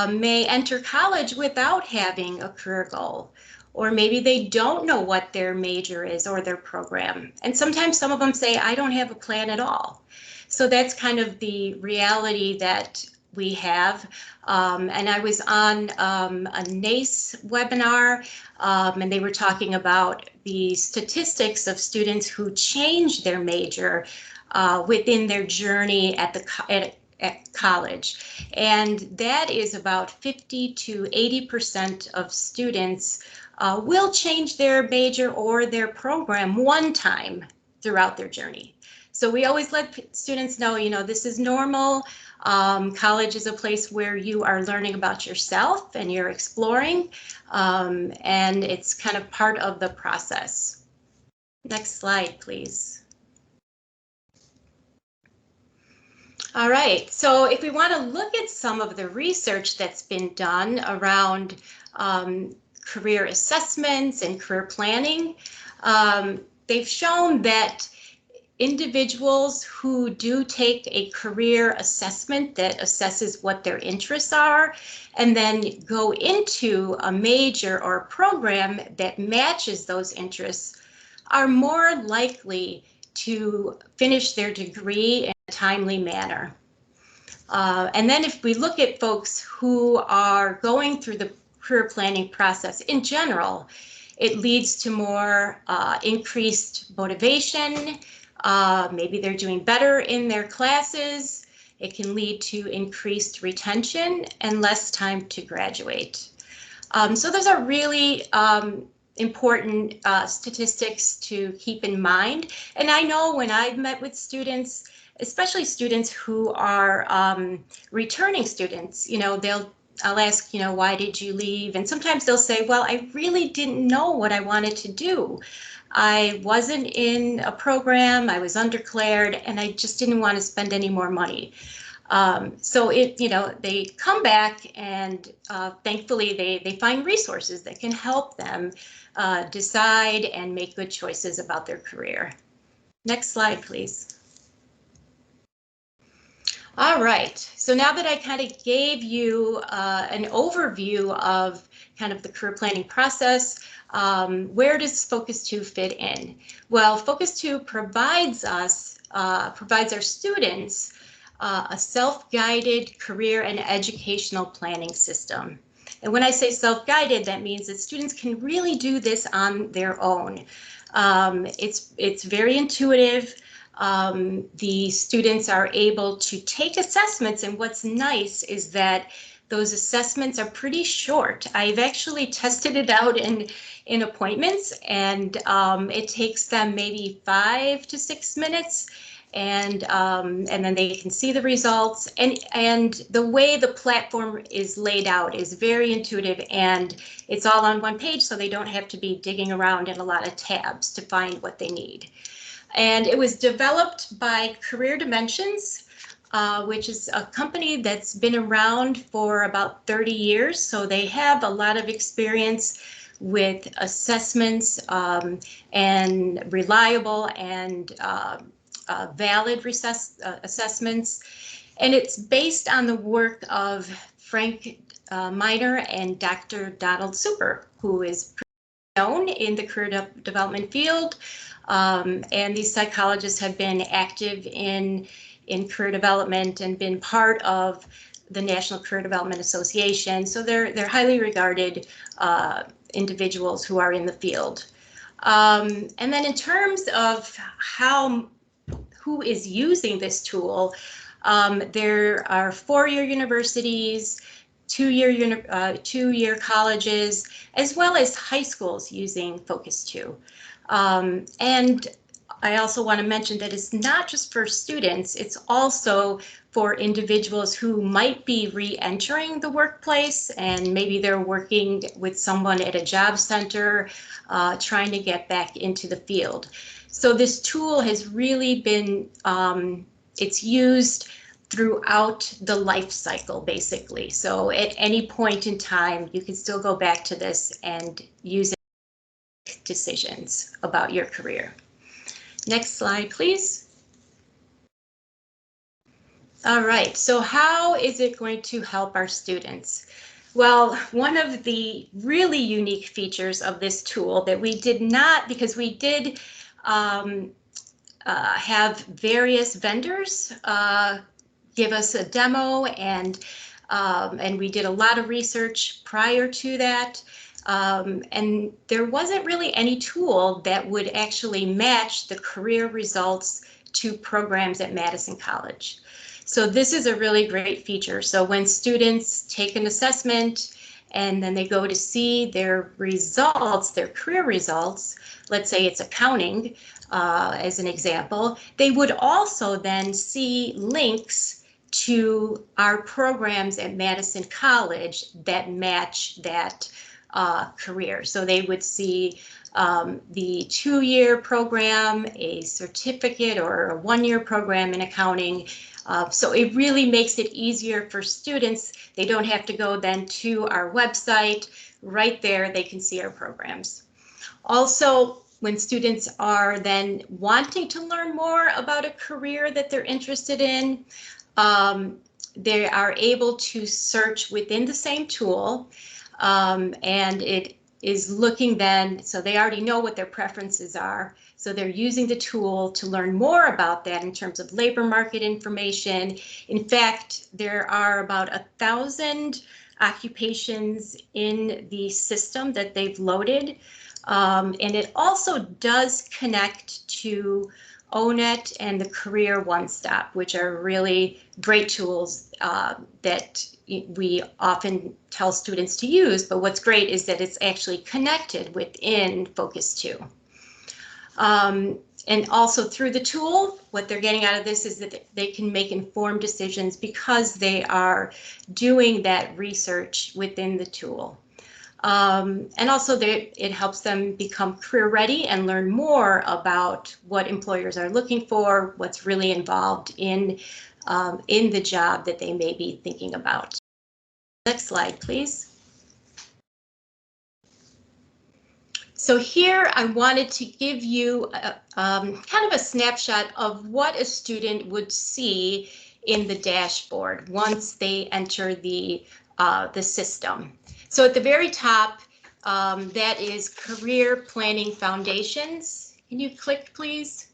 may enter college without having a career goal, or maybe they don't know what their major is or their program. And sometimes some of them say, I don't have a plan at all. So that's kind of the reality that we have. And I was on a NACE webinar, and they were talking about the statistics of students who change their major within their journey at college. And that is about 50 to 80% of students will change their major or their program one time throughout their journey. So we always let students know, this is normal. College is a place where you are learning about yourself and you're exploring, and it's kind of part of the process. Next slide, please. All right, so if we want to look at some of the research that's been done around career assessments and career planning, they've shown that individuals who do take a career assessment that assesses what their interests are and then go into a major or a program that matches those interests are more likely to finish their degree in a timely manner. And then if we look at folks who are going through the career planning process in general, it leads to more increased motivation. Maybe they're doing better in their classes. It can lead to increased retention and less time to graduate. So those are really important statistics to keep in mind. And I know when I've met with students, especially students who are returning students, I'll ask, why did you leave? And sometimes they'll say, well, I really didn't know what I wanted to do. I wasn't in a program, I was undeclared, and I just didn't want to spend any more money. So they come back, and thankfully they find resources that can help them decide and make good choices about their career. Next slide, please. All right, so now that I kind of gave you an overview of kind of the career planning process, where does Focus 2 fit in? Well, Focus 2 provides our students a self-guided career and educational planning system. And when I say self-guided, that means that students can really do this on their own. It's very intuitive. The students are able to take assessments, and what's nice is that those assessments are pretty short. I've actually tested it out in appointments, and it takes them maybe 5 to 6 minutes, and then they can see the results. And the way the platform is laid out is very intuitive, and it's all on one page, so they don't have to be digging around in a lot of tabs to find what they need. And it was developed by Career Dimensions, which is a company that's been around for about 30 years. So they have a lot of experience with assessments and reliable and valid assessments. And it's based on the work of Frank Miner and Dr. Donald Super, who is known in the career development field. And these psychologists have been active in career development and been part of the National Career Development Association. So they're highly regarded individuals who are in the field. And then in terms of who is using this tool, there are four-year universities, two-year colleges, as well as high schools using Focus 2. And I also want to mention that it's not just for students, it's also for individuals who might be re-entering the workplace, and maybe they're working with someone at a job center, trying to get back into the field. So this tool has really been, it's used throughout the life cycle, basically. So at any point in time, you can still go back to this and use it to make decisions about your career. Next slide, please. All right, so how is it going to help our students? Well, one of the really unique features of this tool that we did not, because we did have various vendors give us a demo, and we did a lot of research prior to that. And there wasn't really any tool that would actually match the career results to programs at Madison College. So this is a really great feature. So when students take an assessment and then they go to see their results, their career results, let's say it's accounting as an example, they would also then see links to our programs at Madison College that match that career. So they would see the two-year program, a certificate, or a one-year program in accounting. So it really makes it easier for students. They don't have to go then to our website. Right there, they can see our programs. Also, when students are then wanting to learn more about a career that they're interested in, they are able to search within the same tool, and it is looking then, so they already know what their preferences are. So they're using the tool to learn more about that in terms of labor market information. In fact, there are about 1,000 occupations in the system that they've loaded. And it also does connect to ONET and the Career One Stop, which are really great tools that we often tell students to use. But what's great is that it's actually connected within Focus 2. And also through the tool, what they're getting out of this is that they can make informed decisions because they are doing that research within the tool. And also it helps them become career ready and learn more about what employers are looking for, what's really involved in the job that they may be thinking about. Next slide, please. So here I wanted to give you kind of a snapshot of what a student would see in the dashboard once they enter the system. So at the very top, that is Career Planning Foundations. Can you click, please?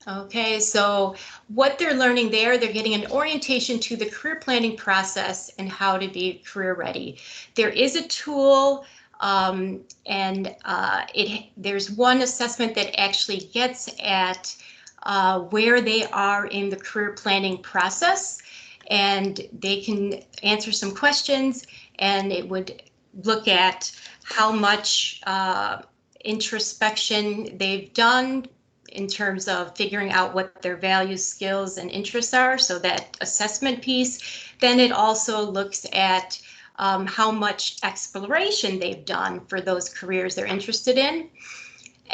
Okay, so what they're learning there, they're getting an orientation to the career planning process and how to be career ready. There is a tool, and there's one assessment that actually gets at where they are in the career planning process, and they can answer some questions, and it would look at how much introspection they've done in terms of figuring out what their values, skills, and interests are, so that assessment piece. Then it also looks at how much exploration they've done for those careers they're interested in.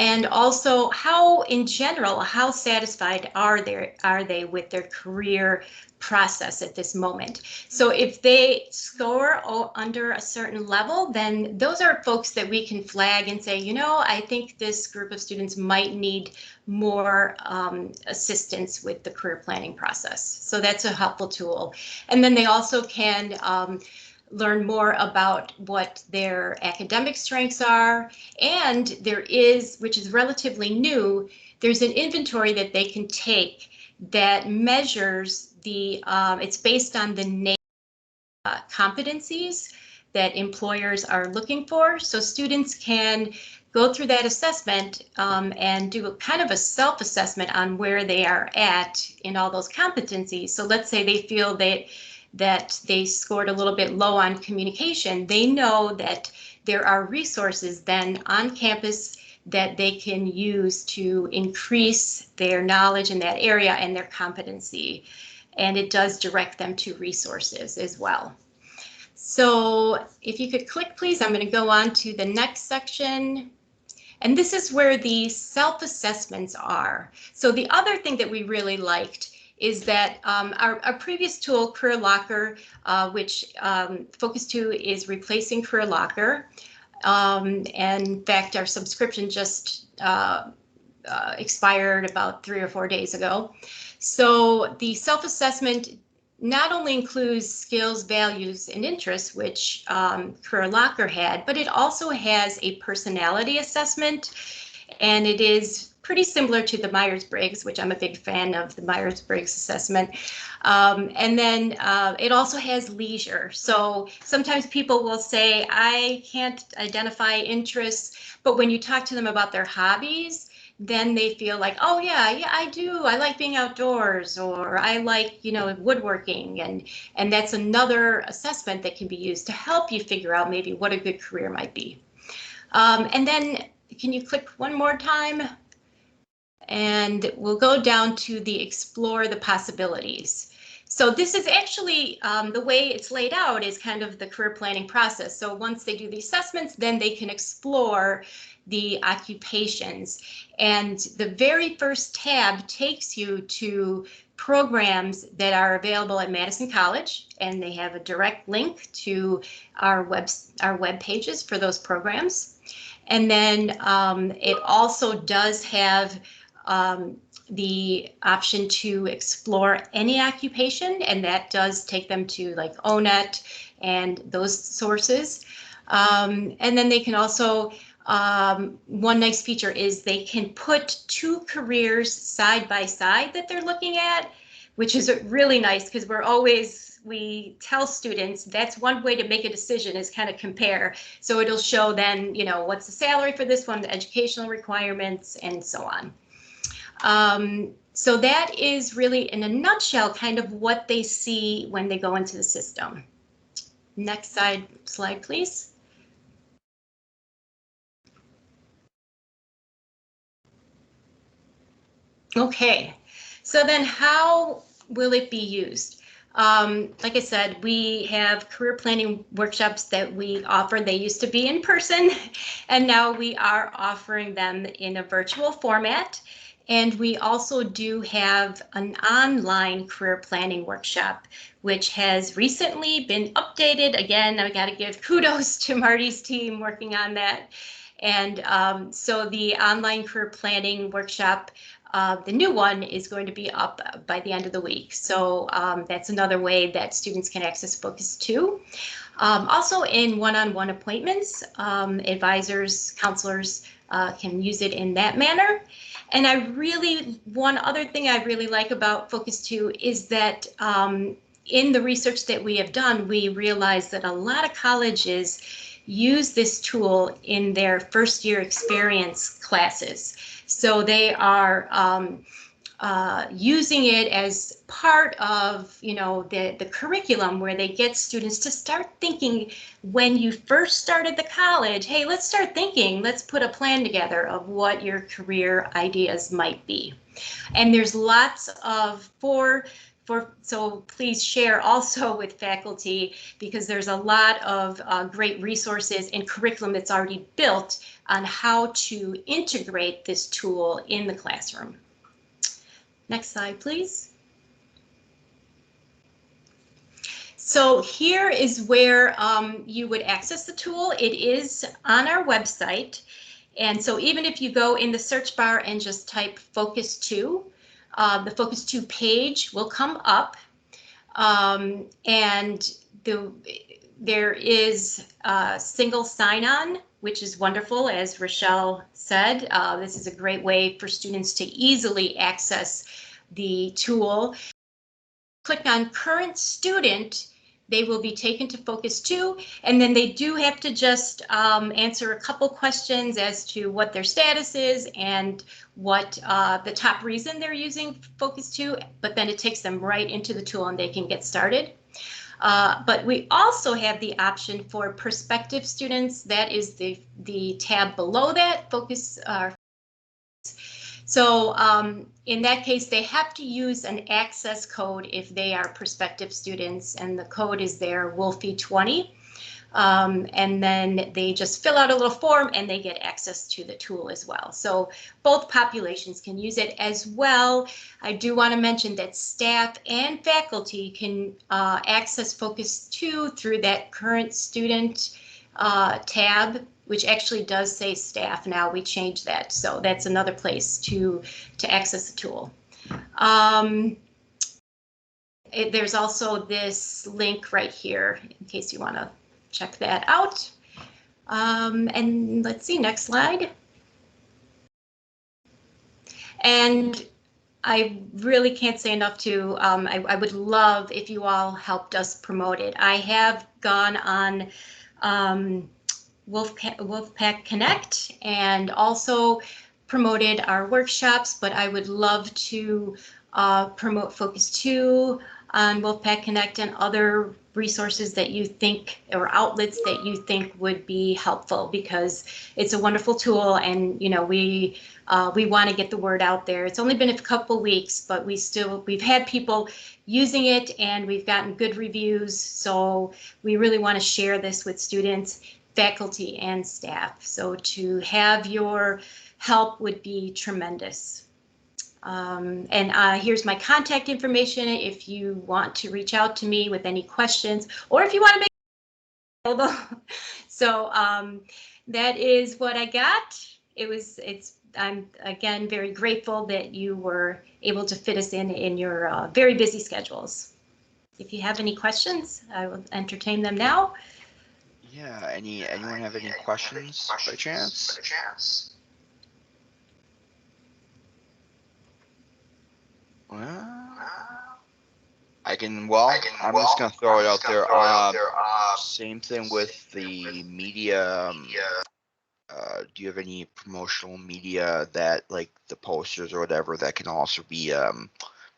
And also how, in general, how satisfied are they with their career process at this moment. So if they score under a certain level, then those are folks that we can flag and say, you know, I think this group of students might need more assistance with the career planning process. So that's a helpful tool. And then they also can learn more about what their academic strengths are. And there is, which is relatively new, there's an inventory that they can take that measures the, it's based on the competencies that employers are looking for. So students can go through that assessment and do a kind of a self-assessment on where they are at in all those competencies. So let's say they feel that they scored a little bit low on communication. They know that there are resources then on campus that they can use to increase their knowledge in that area and their competency. And it does direct them to resources as well. So if you could click, please, I'm going to go on to the next section. And this is where the self-assessments are. So the other thing that we really liked is that our previous tool, Career Locker, which Focus 2 is replacing Career Locker. And in fact, our subscription just expired about 3 or 4 days ago. So the self-assessment not only includes skills, values, and interests, which Career Locker had, but it also has a personality assessment, and it is pretty similar to the Myers-Briggs, which I'm a big fan of the Myers-Briggs assessment. And then it also has leisure. So sometimes people will say, I can't identify interests, but when you talk to them about their hobbies, then they feel like, oh yeah, I do. I like being outdoors, or I like, you know, woodworking, and that's another assessment that can be used to help you figure out maybe what a good career might be. And then can you click one more time? And we'll go down to the explore the possibilities. So this is actually the way it's laid out is kind of the career planning process. So once they do the assessments, then they can explore the occupations. And the very first tab takes you to programs that are available at Madison College, and they have a direct link to our web pages for those programs. And then it also does have the option to explore any occupation, and that does take them to like ONET and those sources. And then they can also, one nice feature is they can put 2 careers side by side that they're looking at, which is really nice because we tell students that's one way to make a decision is kind of compare. So it'll show then, you know, what's the salary for this one, the educational requirements, and so on. So that is really, in a nutshell, kind of what they see when they go into the system. Next slide, please. Okay, so then how will it be used? Like I said, we have career planning workshops that we offer. They used to be in person, and now we are offering them in a virtual format. And we also do have an online career planning workshop, which has recently been updated. Again, I got to give kudos to Marty's team working on that. And so the online career planning workshop, the new one is going to be up by the end of the week. So that's another way that students can access Focus 2. Also in one-on-one appointments, advisors, counselors can use it in that manner. And one other thing I really like about Focus 2 is that in the research that we have done, we realize that a lot of colleges use this tool in their first year experience classes. So they are using it as part of, you know, the curriculum, where they get students to start thinking when you first started the college, hey, let's start thinking, let's put a plan together of what your career ideas might be. And there's lots of, for So please share also with faculty, because there's a lot of great resources and curriculum that's already built on how to integrate this tool in the classroom. Next slide, please. So here is where you would access the tool. It is on our website. And so even if you go in the search bar and just type Focus 2, the Focus 2 page will come up. And there is a single sign-on, which is wonderful, as Rochelle said. This is a great way for students to easily access the tool. Click on Current Student, they will be taken to Focus 2, and then they do have to just answer a couple questions as to what their status is and what the top reason they're using Focus 2, but then it takes them right into the tool and they can get started. But we also have the option for prospective students. That is the tab below that, Focus. So in that case, they have to use an access code if they are prospective students, and the code is their Wolfie20. And then they just fill out a little form and they get access to the tool as well. So both populations can use it as well. I do want to mention that staff and faculty can access Focus 2 through that current student tab, which actually does say staff now. We changed that, so that's another place to access the tool. There's also this link right here in case you want to check that out. And let's see, next slide. And I really can't say enough to, I would love if you all helped us promote it. I have gone on Wolfpack Connect and also promoted our workshops, but I would love to promote Focus 2 on Wolfpack Connect and other resources that you think, or outlets that you think would be helpful, because it's a wonderful tool, and we want to get the word out there. It's only been a couple weeks, but we've had people using it and we've gotten good reviews, so we really want to share this with students, faculty, and staff. So to have your help would be tremendous. And here's my contact information if you want to reach out to me with any questions, or if you want to make it available. So that is what I got. I'm again very grateful that you were able to fit us in your very busy schedules. If you have any questions, I will entertain them now. Yeah, anyone have any questions by chance? Well, I'm just gonna throw it out there. Same thing with the media. Do you have any promotional media that, like the posters or whatever, that can also be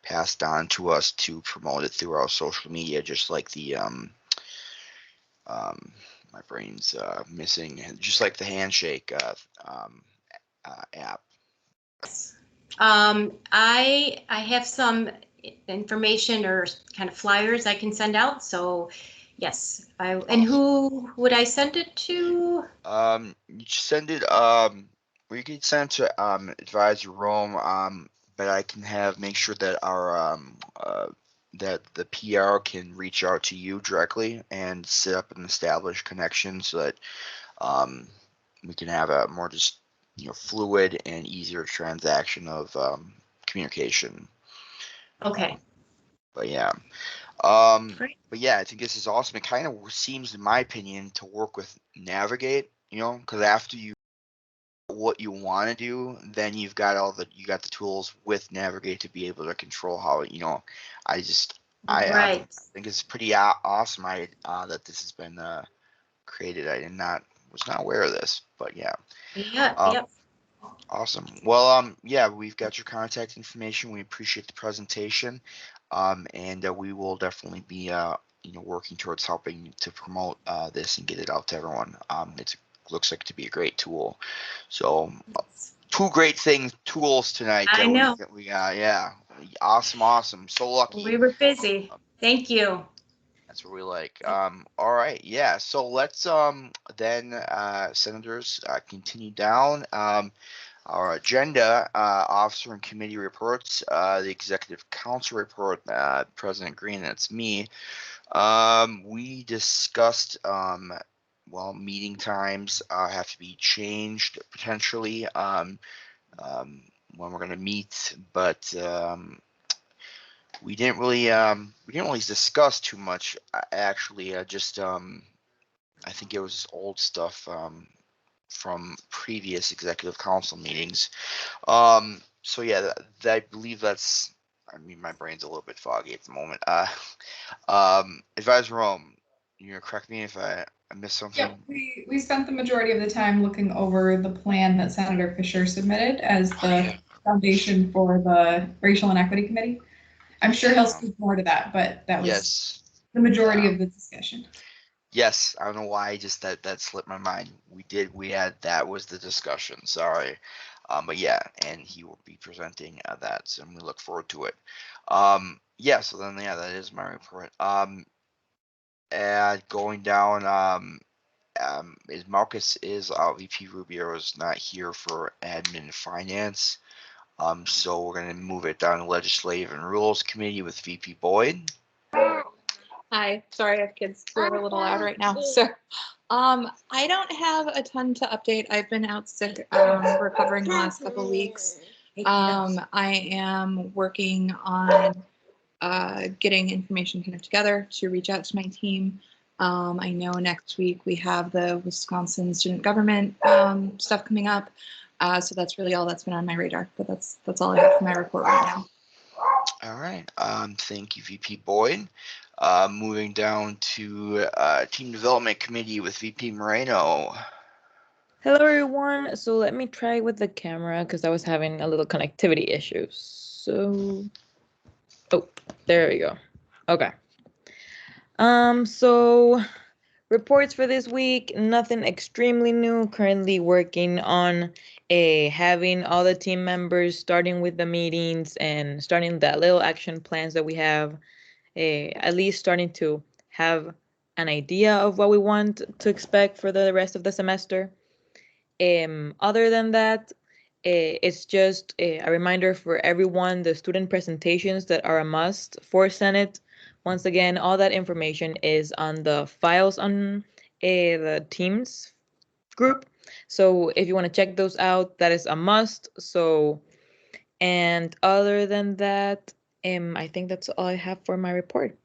passed on to us to promote it through our social media, just like the my brain's missing, just like the handshake app. I have some information or kind of flyers I can send out. So yes, and who would I send it to? You send it we could send it to Advisor Rome, but I can make sure that our that the PR can reach out to you directly and set up an established connection so that we can have a more just fluid and easier transaction of communication. Okay. But yeah. Great. But yeah, I think this is awesome. It kind of seems, in my opinion, to work with Navigate, because after you what you want to do, then you got the tools with Navigate to be able to control how I think it's pretty awesome that this has been created. Was not aware of this, but yeah. Yep. Awesome. Well, yeah, we've got your contact information. We appreciate the presentation, and we will definitely be working towards helping to promote this and get it out to everyone. It looks like to be a great tool. So two great tools tonight. I know. We got, yeah. Awesome. So lucky. We were busy. Thank you. That's what we like. All right, yeah. So let's then senators continue down. Our agenda, officer and committee reports, the executive council report, President Green, that's me. We discussed well, meeting times have to be changed potentially when we're going to meet, but we didn't really discuss too much actually. Just I think it was old stuff from previous executive council meetings. So yeah, I believe that's. I mean, my brain's a little bit foggy at the moment. Advisor Rome, you're gonna correct me if I missed something. Yep, we spent the majority of the time looking over the plan that Senator Fisher submitted as the foundation for the Racial and Equity Committee. I'm sure he'll speak more to that, but that was the majority of the discussion. Yes, I don't know why, just that slipped my mind. That was the discussion. Sorry. But yeah, and he will be presenting that, so we look forward to it. Yeah, so then yeah, that is my report. And going down, is Marcus VP Rubio is not here for admin and finance. So we're gonna move it down to Legislative and Rules Committee with VP Boyd. Hi, sorry, I have kids who are a little loud right now. So, I don't have a ton to update. I've been out sick, recovering the last couple of weeks. I am working on getting information kind of together to reach out to my team. I know next week we have the Wisconsin student government stuff coming up. So that's really all that's been on my radar, but that's all I have for my report right now. All right. Thank you, VP Boyd. Moving down to Team Development Committee with VP Moreno. Hello, everyone. So let me try with the camera because I was having a little connectivity issue. So, oh, there we go. Okay. So reports for this week, nothing extremely new. Currently working on having all the team members starting with the meetings and starting the little action plans that we have, at least starting to have an idea of what we want to expect for the rest of the semester. Other than that, it's just a reminder for everyone, the student presentations that are a must for Senate. Once again, all that information is on the files on the Teams group. So if you want to check those out, that is a must. So, and other than that, I think that's all I have for my report.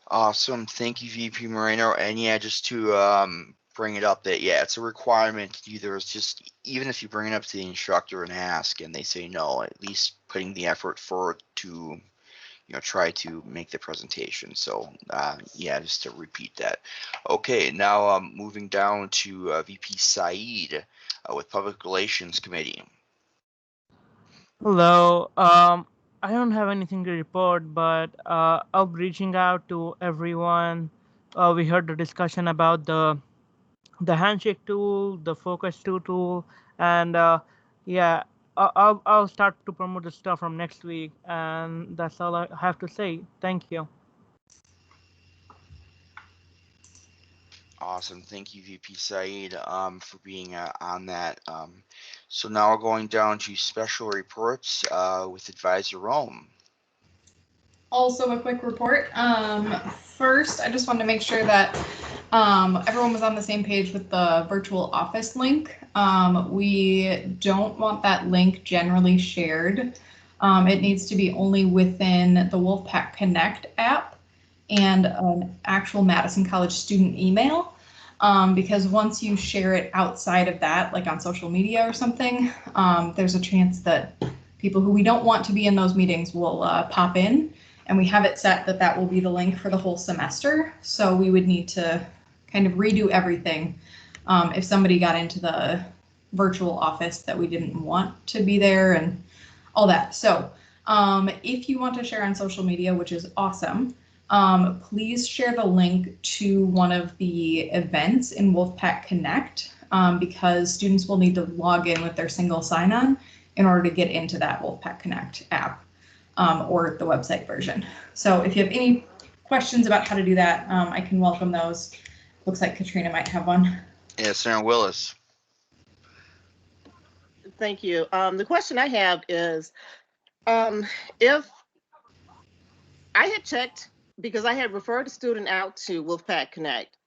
Awesome. Thank you, VP Moreno. And yeah, just to bring it up that, yeah, it's a requirement. Either it's just, even if you bring it up to the instructor and ask and they say no, at least putting the effort forward to, try to make the presentation. So yeah, just to repeat that. Okay, now moving down to VP Saeed with Public Relations Committee. Hello. I don't have anything to report, but I'll be reaching out to everyone. We heard the discussion about the handshake tool, the focus tool, and yeah, I'll start to promote the stuff from next week, and that's all I have to say. Thank you. Awesome. Thank you, VP Saeed, for being on that. So now we're going down to special reports with Advisor Rome. Also a quick report. First, I just wanted to make sure that everyone was on the same page with the virtual office link. We don't want that link generally shared. It needs to be only within the Wolfpack Connect app and an actual Madison College student email. Because once you share it outside of that, like on social media or something, there's a chance that people who we don't want to be in those meetings will pop in. And we have it set that will be the link for the whole semester. So we would need to kind of redo everything if somebody got into the virtual office that we didn't want to be there and all that. So if you want to share on social media, which is awesome, please share the link to one of the events in Wolfpack Connect because students will need to log in with their single sign-on in order to get into that Wolfpack Connect app or the website version. So if you have any questions about how to do that, I can welcome those. Looks like Katrina might have one. Yeah, Senator Willis. Thank you. The question I have is, if I had checked, because I had referred a student out to Wolfpack Connect,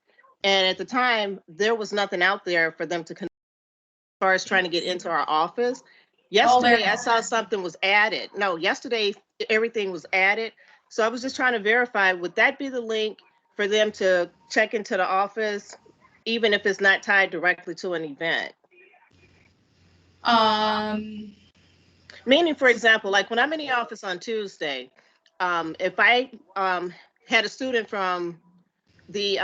and at the time, there was nothing out there for them to connect as far as trying to get into our office. Yesterday, I saw something was added. No, yesterday, everything was added. So I was just trying to verify, would that be the link for them to check into the office, even if it's not tied directly to an event? Meaning, for example, like when I'm in the office on Tuesday, if I had a student from the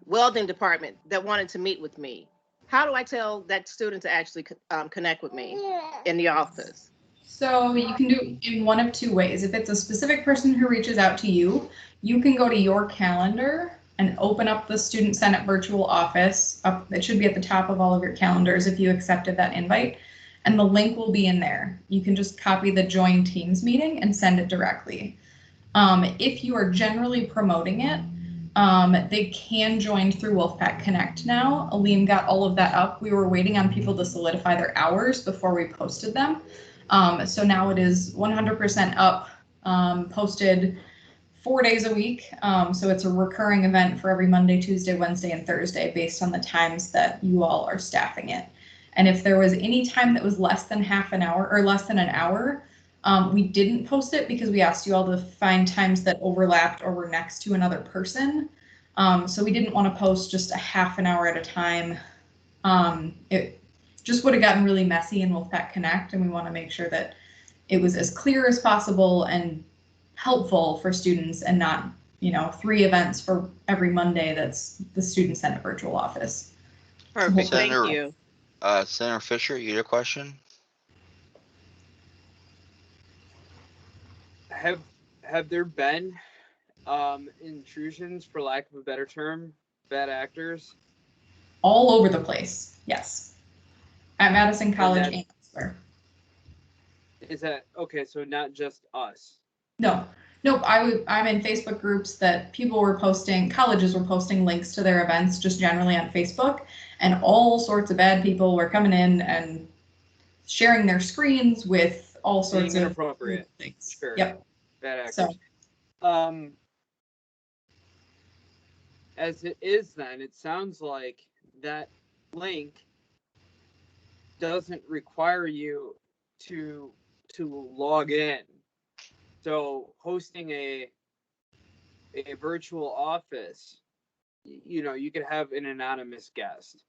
welding department that wanted to meet with me, how do I tell that student to actually connect with me in the office? So you can do it in one of two ways. If it's a specific person who reaches out to you, you can go to your calendar and open up the Student Senate virtual office. It should be at the top of all of your calendars if you accepted that invite, and the link will be in there. You can just copy the join Teams meeting and send it directly. If you are generally promoting it, they can join through Wolfpack Connect now. Aleem got all of that up. We were waiting on people to solidify their hours before we posted them. So now it is 100% up, posted 4 days a week. So it's a recurring event for every Monday, Tuesday, Wednesday, and Thursday based on the times that you all are staffing it. And if there was any time that was less than half an hour or less than an hour, we didn't post it because we asked you all to find times that overlapped or were next to another person. So we didn't want to post just a half an hour at a time. It just would have gotten really messy in Wolfpack Connect, and we want to make sure that it was as clear as possible and helpful for students, and not, 3 events for every Monday that's the Student Senate virtual office. Perfect, thank you. Senator Fisher, you had a question? Have there been intrusions, for lack of a better term, bad actors? All over the place, yes. At Madison College and elsewhere. Is that okay? So not just us. No, nope. I'm in Facebook groups that people were posting, colleges were posting links to their events just generally on Facebook, and all sorts of bad people were coming in and sharing their screens with all sorts of inappropriate things. Sure. Yep. Bad actors. So, as it is, then it sounds like that link doesn't require you to log in. So hosting a virtual office, you could have an anonymous guest.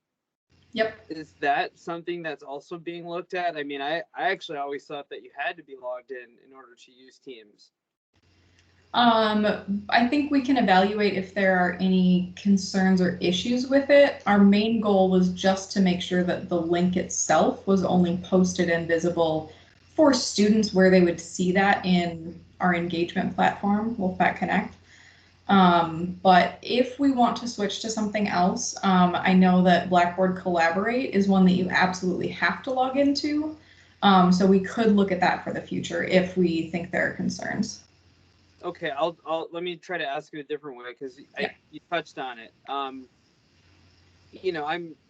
Yep. Is that something that's also being looked at? I mean, I actually always thought that you had to be logged in order to use Teams. I think we can evaluate if there are any concerns or issues with it. Our main goal was just to make sure that the link itself was only posted and visible for students where they would see that in our engagement platform, Wolfpack Connect. But if we want to switch to something else, I know that Blackboard Collaborate is one that you absolutely have to log into. So we could look at that for the future if we think there are concerns. Okay, I'll let me try to ask it a different way, because you touched on it.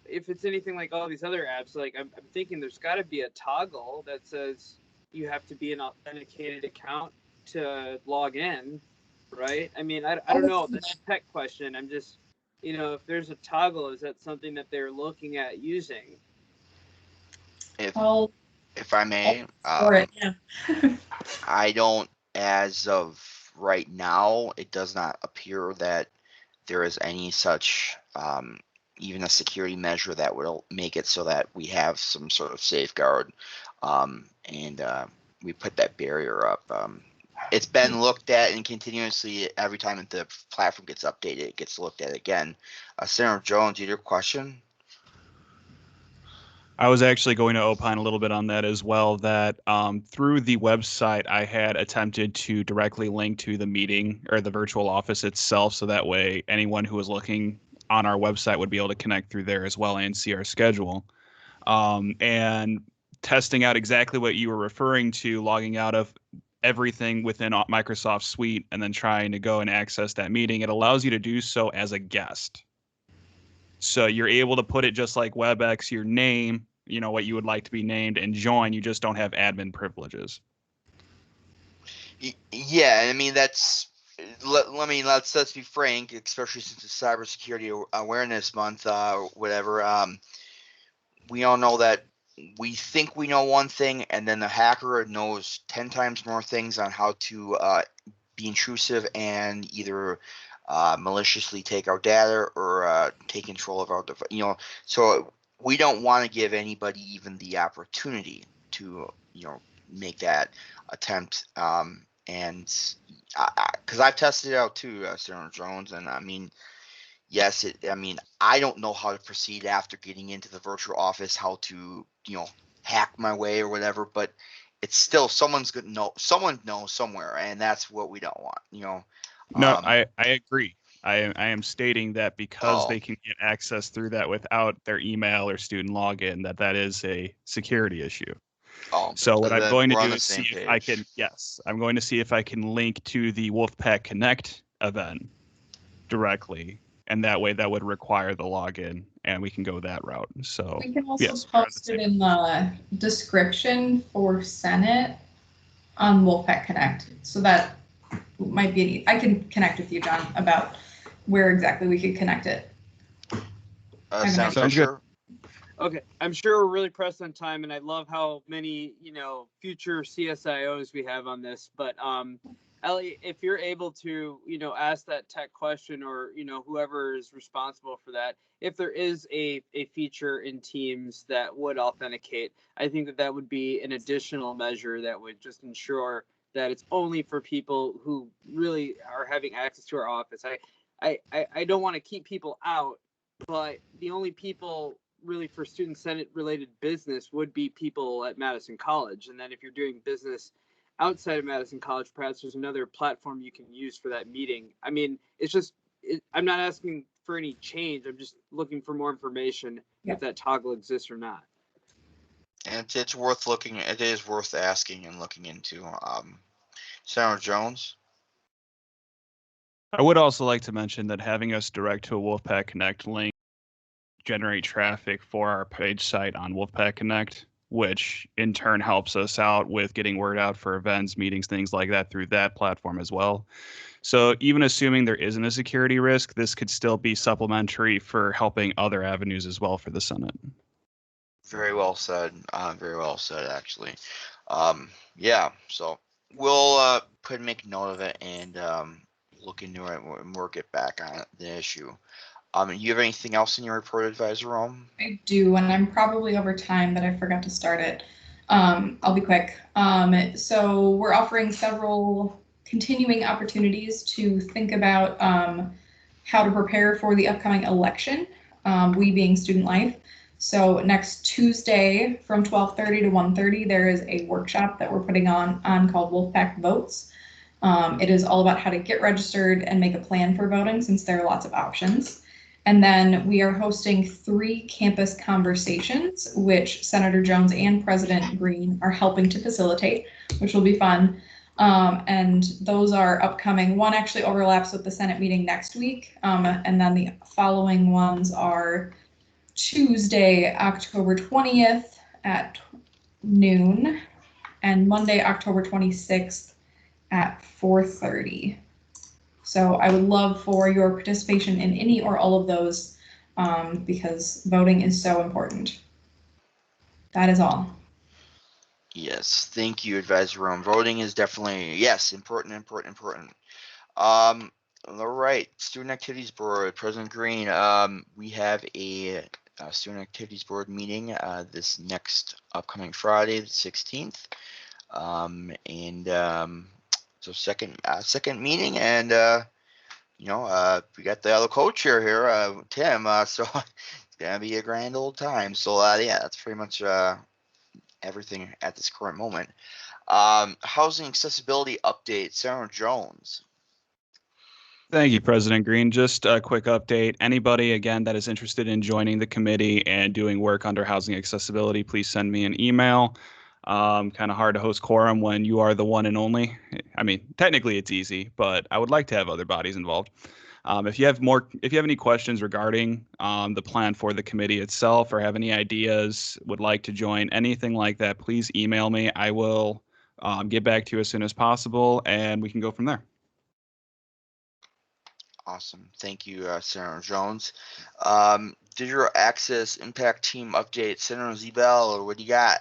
If it's anything like all these other apps, like I'm thinking there's got to be a toggle that says you have to be an authenticated account to log in, right? I mean, I don't know. That's a tech question. I'm just, if there's a toggle, is that something that they're looking at using? If I may, I don't, as of right now, it does not appear that there is any such even a security measure that will make it so that we have some sort of safeguard, and we put that barrier up. It's been looked at, and continuously every time that the platform gets updated, it gets looked at again. Senator Jones, you had your question? I was actually going to opine a little bit on that as well, that through the website, I had attempted to directly link to the meeting or the virtual office itself. So that way anyone who was looking on our website would be able to connect through there as well and see our schedule. And testing out exactly what you were referring to, logging out of everything within Microsoft Suite and then trying to go and access that meeting, it allows you to do so as a guest. So you're able to put it just like WebEx, your name, you know, what you would like to be named, and join. You just don't have admin privileges. Yeah, I mean, let's be frank, especially since it's Cybersecurity Awareness Month, whatever. We all know that we think we know one thing, and then the hacker knows 10 times more things on how to be intrusive and either maliciously take our data or take control of our device. You know, so we don't want to give anybody even the opportunity to, you know, make that attempt. And because I've tested it out too, Senator Jones, and I mean, yes, I mean, I don't know how to proceed after getting into the virtual office, how to, you know, hack my way or whatever, but it's still someone knows somewhere, and that's what we don't want, you know. No, I agree. I am stating that because they can get access through that without their email or student login, that is a security issue. So what I'm going to do is see if I can, I'm going to see if I can link to the Wolfpack Connect event directly, and that way that would require the login, and we can go that route. So we can also post it in the description for Senate on Wolfpack Connect, so that might be. I can connect with you, John, about where exactly we could connect it. Sounds good. Okay, I'm sure we're really pressed on time, and I love how many, you know, future CSIOs we have on this. But Ellie, if you're able to, you know, ask that tech question, or, you know, whoever is responsible for that, if there is a feature in Teams that would authenticate, I think that would be an additional measure that would just ensure that it's only for people who really are having access to our office. I don't want to keep people out, but the only people really for Student Senate related business would be people at Madison College. And then if you're doing business outside of Madison College, perhaps there's another platform you can use for that meeting. I mean, it's just, I'm not asking for any change. I'm just looking for more information if that toggle exists or not. And it's worth looking. It is worth asking and looking into. Senator Jones. I would also like to mention that having us direct to a Wolfpack Connect link generate traffic for our page site on Wolfpack Connect, which in turn helps us out with getting word out for events, meetings, things like that through that platform as well. So even assuming there isn't a security risk, this could still be supplementary for helping other avenues as well for the Senate. Very well said. Very well said, actually. Yeah, so we'll make note of it and look into it and work it back on the issue. You have anything else in your report, Advisor Rome? I do, and I'm probably over time, but I forgot to start it. I'll be quick. So we're offering several continuing opportunities to think about how to prepare for the upcoming election, we being Student Life. So next Tuesday from 12:30 to 1:30, there is a workshop that we're putting on called Wolfpack Votes. It is all about how to get registered and make a plan for voting, since there are lots of options. And then we are hosting 3 campus conversations, which Senator Jones and President Green are helping to facilitate, which will be fun. And those are upcoming. One actually overlaps with the Senate meeting next week. And then the following ones are Tuesday, October 20th at noon, and Monday, October 26th at 4:30. So I would love for your participation in any or all of those, because voting is so important. That is all. Yes, thank you, Advisor Rome. Voting is definitely, yes, important. All right, Student Activities Board, President Green, we have a Student Activities Board meeting this next upcoming Friday, the 16th. So second meeting, and you know, we got the other co-chair here, Tim, so it's gonna be a grand old time. So yeah, that's pretty much everything at this current moment. Housing accessibility update, Sarah Jones. Thank you, President Green. Just a quick update. Anybody, again, that is interested in joining the committee and doing work under housing accessibility, please send me an email. Kind of hard to host quorum when you are the one and only. I mean, technically it's easy, but I would like to have other bodies involved. If you have any questions regarding the plan for the committee itself, or have any ideas, would like to join, anything like that, please email me. I will get back to you as soon as possible, and we can go from there. Awesome. Thank you, Senator Jones. Digital Access Impact Team update, Senator Zebel, or what do you got?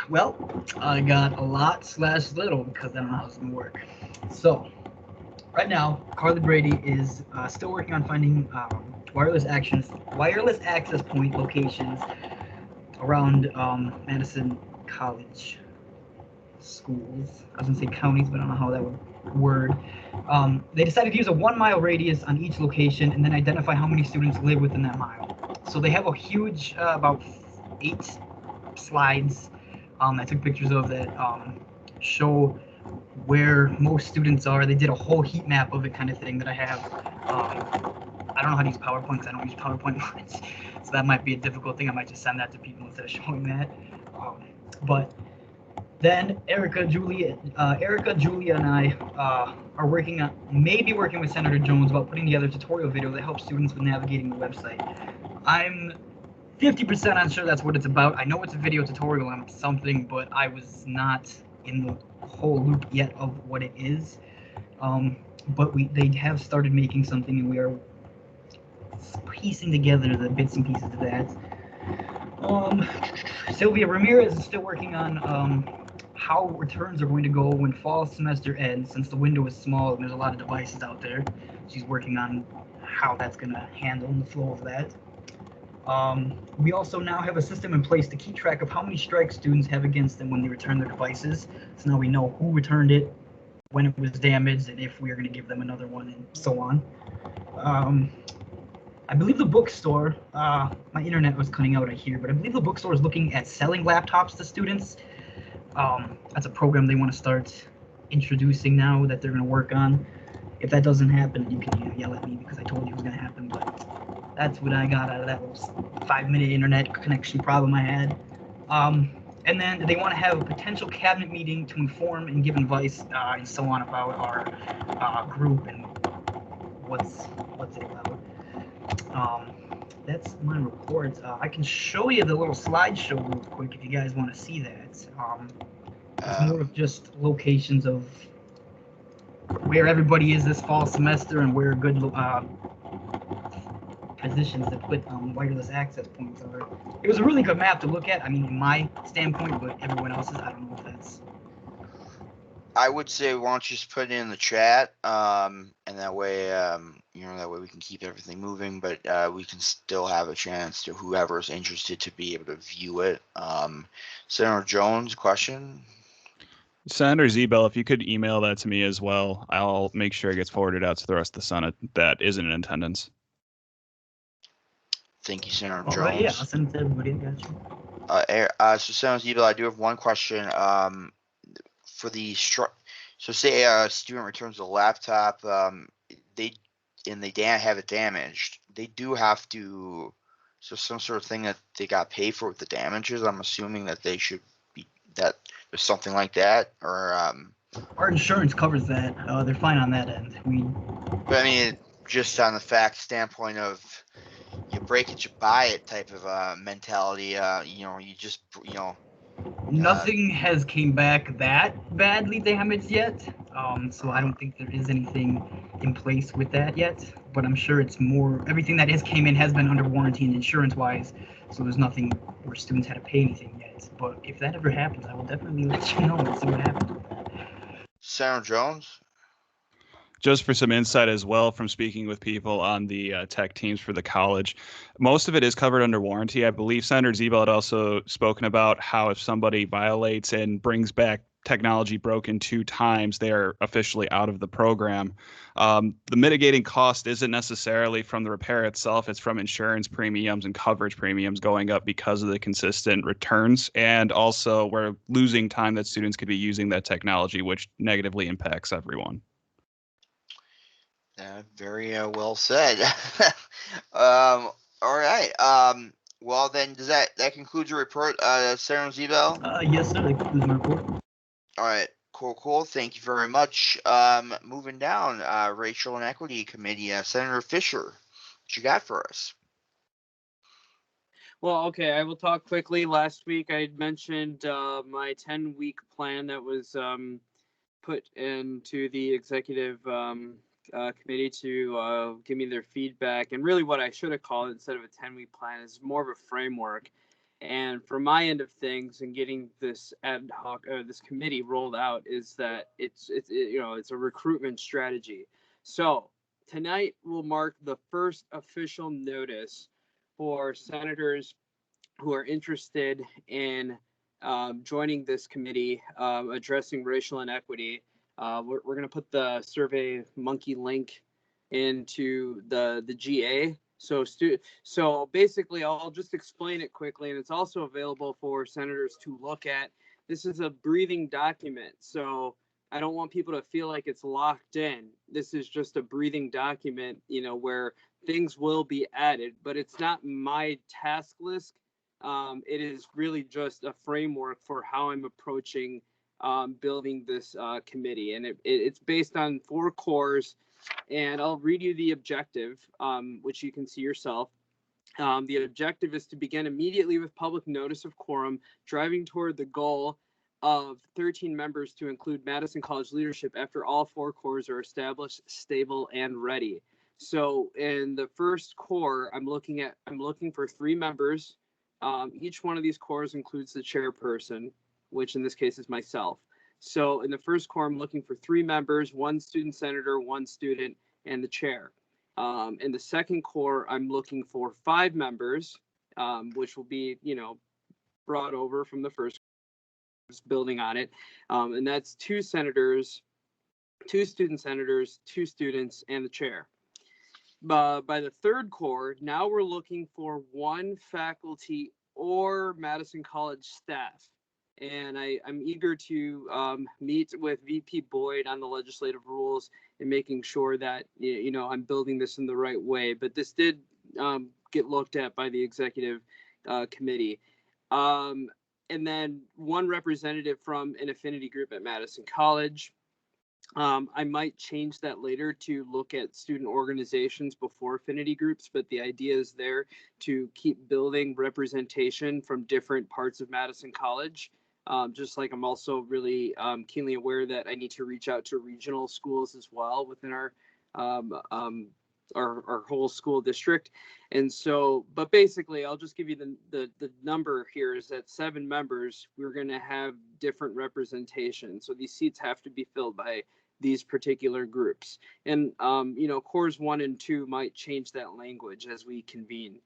Well, I got a lot / little because I don't know how it's going to work. So, right now, Carly Brady is still working on finding wireless access point locations around Madison College schools. I was going to say counties, but I don't know how that would word. They decided to use a 1 mile radius on each location and then identify how many students live within that mile. So they have a huge, about 8 slides I took pictures of that show where most students are. They did a whole heat map of it kind of thing that I have. I don't know how to use PowerPoint because I don't use PowerPoint much. So that might be a difficult thing. I might just send that to people instead of showing that. But then Erica, Julia, and I are maybe working with Senator Jones about putting together a tutorial video that helps students with navigating the website. I'm 50% unsure that's what it's about. I know it's a video tutorial on something, but I was not in the whole loop yet of what it is. But they have started making something, and we are piecing together the bits and pieces of that. Sylvia Ramirez is still working on how returns are going to go when fall semester ends, since the window is small and there's a lot of devices out there. She's working on how that's going to handle the flow of that. We also now have a system in place to keep track of how many strikes students have against them when they return their devices. So now we know who returned it, when it was damaged, and if we are going to give them another one, and so on. I believe the bookstore, my internet was cutting out, I hear, but I believe the bookstore is looking at selling laptops to students. That's a program they want to start introducing now that they're going to work on. If that doesn't happen, you can yell at me because I told you it was going to happen, but that's what I got out of that little 5-minute internet connection problem I had. And then they want to have a potential cabinet meeting to inform and give advice and so on about our group and what's it about. That's my report. I can show you the little slideshow real quick if you guys want to see that. It's more of just locations of where everybody is this fall semester and where good positions to put wireless access points are. It was a really good map to look at. I mean, in my standpoint, but everyone else's, I don't know if that's. I would say, why don't you just put it in the chat, and that way, that way we can keep everything moving, but we can still have a chance to whoever's interested to be able to view it. Senator Jones, question? Senator Zebel, if you could email that to me as well, I'll make sure it gets forwarded out to the rest of the Senate that isn't in attendance. Thank you, Senator Jones. Right, yeah, I'll send it to everybody. I got you. So Senator Zebel, I do have one question. For the so say a student returns a laptop, they have it damaged. They do have to, so some sort of thing that they got paid for with the damages. I'm assuming that they should be that there's something like that, or our insurance covers that. They're fine on that end. But I mean, just on the fact standpoint of you break it, you buy it type of mentality. You just Nothing has came back that badly damaged yet, so I don't think there is anything in place with that yet, but I'm sure it's more, everything that came in has been under warranty and insurance-wise, so there's nothing where students had to pay anything yet, but if that ever happens, I will definitely let you know and see what happens with that. Senator Jones? Just for some insight as well from speaking with people on the tech teams for the college, most of it is covered under warranty. I believe Senator Zebel had also spoken about how if somebody violates and brings back technology broken 2 times, they are officially out of the program. The mitigating cost isn't necessarily from the repair itself, it's from insurance premiums and coverage premiums going up because of the consistent returns. And also we're losing time that students could be using that technology, which negatively impacts everyone. Very well said. All right. Well, then, does that conclude your report, Senator Zebel? Yes, sir. That concludes my report. All right. Cool. Thank you very much. Moving down, Racial and Equity Committee, Senator Fisher, what you got for us? Well, okay, I will talk quickly. Last week I had mentioned my 10-week plan that was put into the executive committee to give me their feedback. And really what I should have called it instead of a 10-week plan is more of a framework. And from my end of things and getting this ad hoc this committee rolled out is that it's a recruitment strategy. So tonight will mark the first official notice for senators who are interested in joining this committee addressing racial inequity. We're going to put the Survey Monkey link into the GA. So basically, I'll just explain it quickly, and it's also available for senators to look at. This is a breathing document, so I don't want people to feel like it's locked in. This is just a breathing document, where things will be added, but it's not my task list. It is really just a framework for how I'm approaching building this committee, and it's based on 4 cores. And I'll read you the objective, which you can see yourself. The objective is to begin immediately with public notice of quorum, driving toward the goal of 13 members to include Madison College leadership after all 4 cores are established, stable, and ready. So in the first core, I'm looking for 3 members. Each one of these cores includes the chairperson, which in this case is myself. So in the first core, I'm looking for 3 members, 1 student senator, 1 student, and the chair. In the second core, I'm looking for 5 members, which will be, brought over from the first, building on it. And that's 2 senators, 2 student senators, 2 students, and the chair. By the third core, now we're looking for 1 faculty or Madison College staff. And I'm eager to meet with VP Boyd on the legislative rules and making sure that, I'm building this in the right way. But this did get looked at by the executive committee. And then 1 representative from an affinity group at Madison College. I might change that later to look at student organizations before affinity groups, but the idea is there to keep building representation from different parts of Madison College. Just like I'm also really keenly aware that I need to reach out to regional schools as well within our whole school district. And so, but basically, I'll just give you the number here is that 7 members, we're going to have different representation. So these seats have to be filled by these particular groups. And, cores 1 and 2 might change that language as we convene.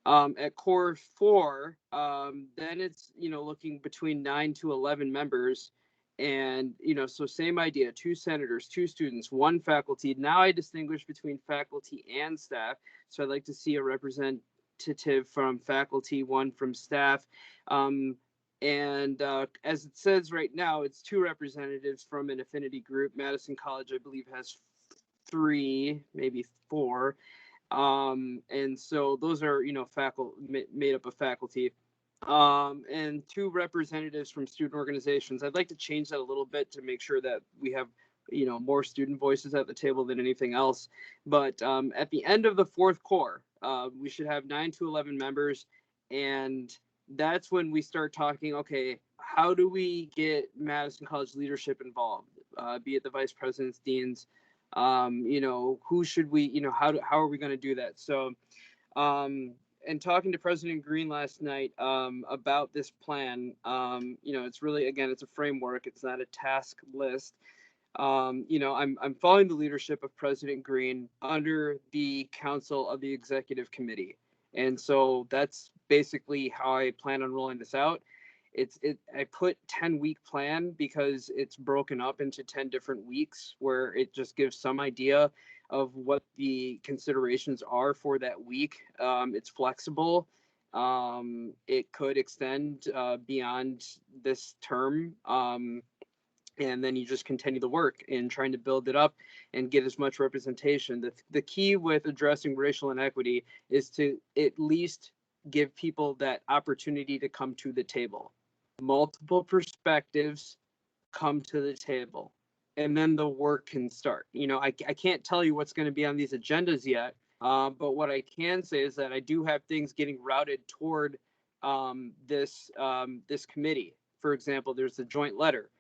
At core 4, then it's, looking between 9 to 11 members. And, so same idea, 2 senators, 2 students, 1 faculty. Now I distinguish between faculty and staff. So I'd like to see a representative from faculty, 1 from staff. As it says right now, it's 2 representatives from an affinity group. Madison College, I believe, has 3, maybe 4. And so those are, made up of faculty. And 2 representatives from student organizations. I'd like to change that a little bit to make sure that we have, more student voices at the table than anything else. But at the end of the 4th core, we should have 9 to 11 members. And that's when we start talking, okay, how do we get Madison College leadership involved? Be it the vice presidents, deans, who should we, how are we going to do that? So, and talking to President Green last night about this plan, it's really, again, it's a framework. It's not a task list. I'm following the leadership of President Green under the counsel of the executive committee. And so that's basically how I plan on rolling this out. I put 10-week plan because it's broken up into 10 different weeks, where it just gives some idea of what the considerations are for that week. It's flexible. It could extend beyond this term. And then you just continue the work in trying to build it up and get as much representation. The key with addressing racial inequity is to at least give people that opportunity to come to the table. Multiple perspectives come to the table, and then the work can start. I can't tell you what's going to be on these agendas yet, but what I can say is that I do have things getting routed toward this committee. For example, there's the joint letter.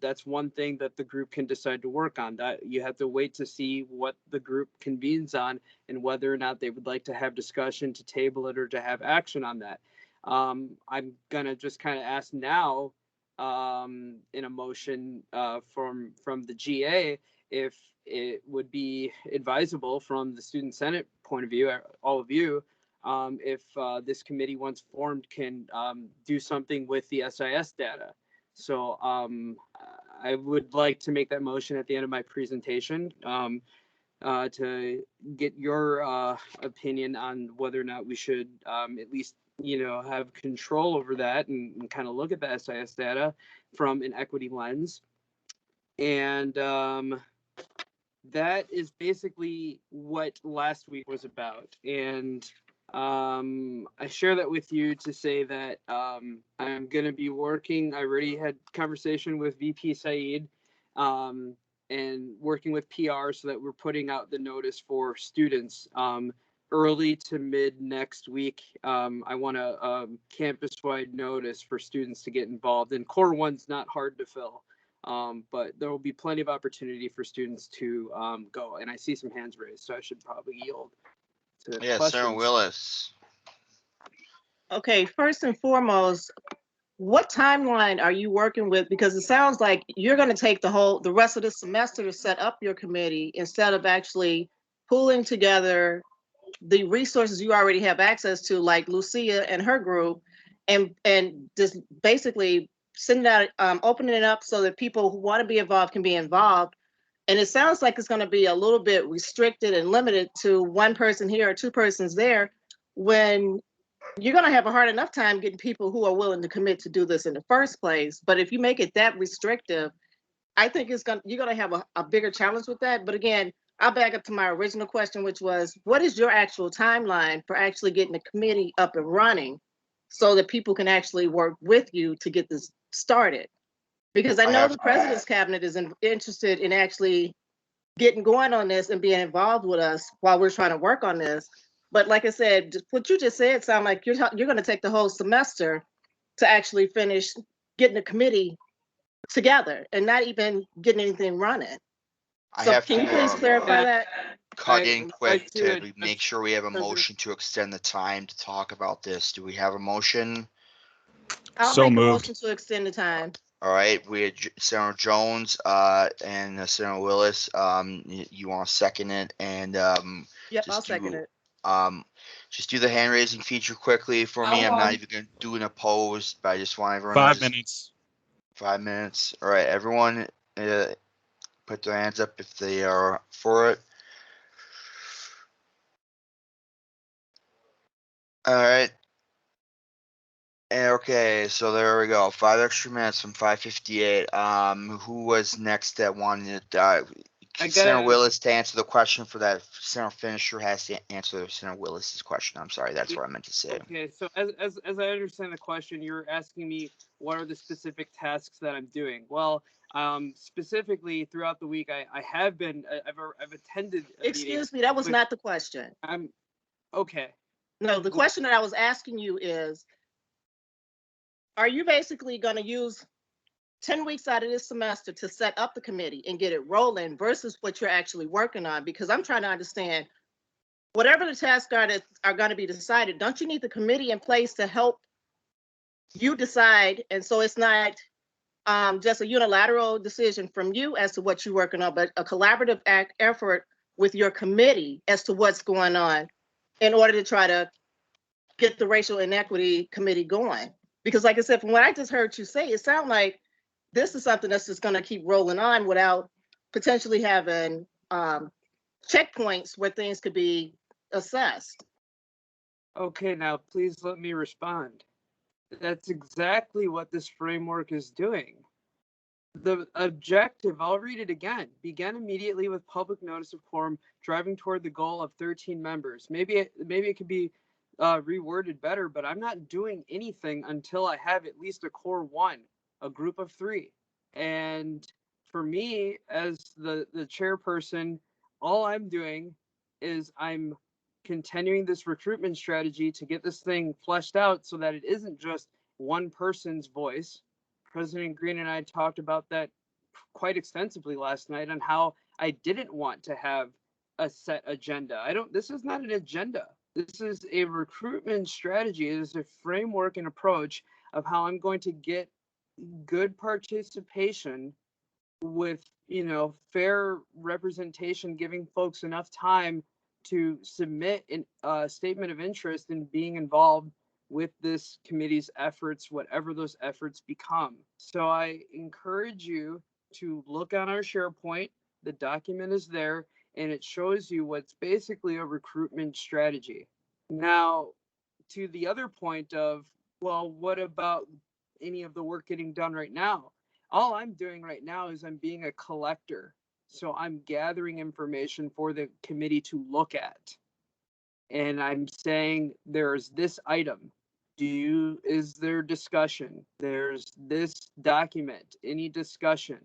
That's one thing that the group can decide to work on. That you have to wait to see what the group convenes on and whether or not they would like to have discussion, to table it, or to have action on that. I'm gonna just kind of ask now in a motion from the GA if it would be advisable from the Student Senate point of view, all of you, if this committee, once formed, can do something with the SIS data. So I would like to make that motion at the end of my presentation to get your opinion on whether or not we should at least have control over that and kind of look at the SIS data from an equity lens. And that is basically what last week was about. And I share that with you to say that I'm going to be working. I already had conversation with VP Saeed and working with PR so that we're putting out the notice for students early to mid next week. I want a campus-wide notice for students to get involved. And Core 1's not hard to fill, but there will be plenty of opportunity for students to go. And I see some hands raised, so I should probably yield. Yeah, Sarah Willis. Okay, first and foremost, what timeline are you working with? Because it sounds like you're going to take the rest of the semester to set up your committee instead of actually pulling together the resources you already have access to, like Lucia and her group, and just basically sending out, opening it up so that people who want to be involved can be involved. And it sounds like it's going to be a little bit restricted and limited to one person here or two persons there, when you're going to have a hard enough time getting people who are willing to commit to do this in the first place. But if you make it that restrictive, I think you're going to have a bigger challenge with that. But again, I'll back up to my original question, which was, what is your actual timeline for actually getting the committee up and running so that people can actually work with you to get this started? Because I know the president's cabinet is interested in actually getting going on this and being involved with us while we're trying to work on this. But like I said, what you just said sounds like you're going to take the whole semester to actually finish getting the committee together and not even getting anything running. So can you please clarify that? Cut in quick to make sure we have a motion to extend the time to talk about this. Do we have a motion? I'll make a motion to extend the time. All right, we had Senator Jones and Senator Willis. You want to second it? And yep, I'll second it. Just do the hand raising feature quickly for me. I'm not even going to do an opposed, but I just want everyone 5 minutes. 5 minutes. All right, everyone put their hands up if they are for it. All right. Okay, so there we go. 5 extra minutes from 5:58. Who was next that wanted Senator Willis to answer the question for that? Senator Finisher has to answer Senator Willis's question. I'm sorry, that's what I meant to say. Okay, so as I understand the question, you're asking me what are the specific tasks that I'm doing. Well, specifically throughout the week, I have been I've attended. Excuse me, that was not the question. Okay. No, the question that I was asking you is, are you basically going to use 10 weeks out of this semester to set up the committee and get it rolling versus what you're actually working on? Because I'm trying to understand, whatever the tasks are going to be decided, don't you need the committee in place to help you decide? And so it's not just a unilateral decision from you as to what you're working on, but a collaborative effort with your committee as to what's going on in order to try to get the racial inequity committee going. Because like I said, from what I just heard you say, it sounds like this is something that's just going to keep rolling on without potentially having checkpoints where things could be assessed. Okay, now please let me respond. That's exactly what this framework is doing. The objective, I'll read it again, began immediately with public notice of quorum, driving toward the goal of 13 members. Maybe it could be reworded better, but I'm not doing anything until I have at least a core one, a group of 3. And for me, as the chairperson, all I'm doing is I'm continuing this recruitment strategy to get this thing fleshed out so that it isn't just one person's voice. President Green and I talked about that quite extensively last night on how I didn't want to have a set agenda. This is not an agenda. This is a recruitment strategy. It is a framework and approach of how I'm going to get good participation with, fair representation, giving folks enough time to submit a statement of interest in being involved with this committee's efforts, whatever those efforts become. So I encourage you to look on our SharePoint. The document is there, and it shows you what's basically a recruitment strategy. Now, to the other point of, well, what about any of the work getting done right now? All I'm doing right now is I'm being a collector. So I'm gathering information for the committee to look at. And I'm saying there's this item. Is there discussion? There's this document, any discussion?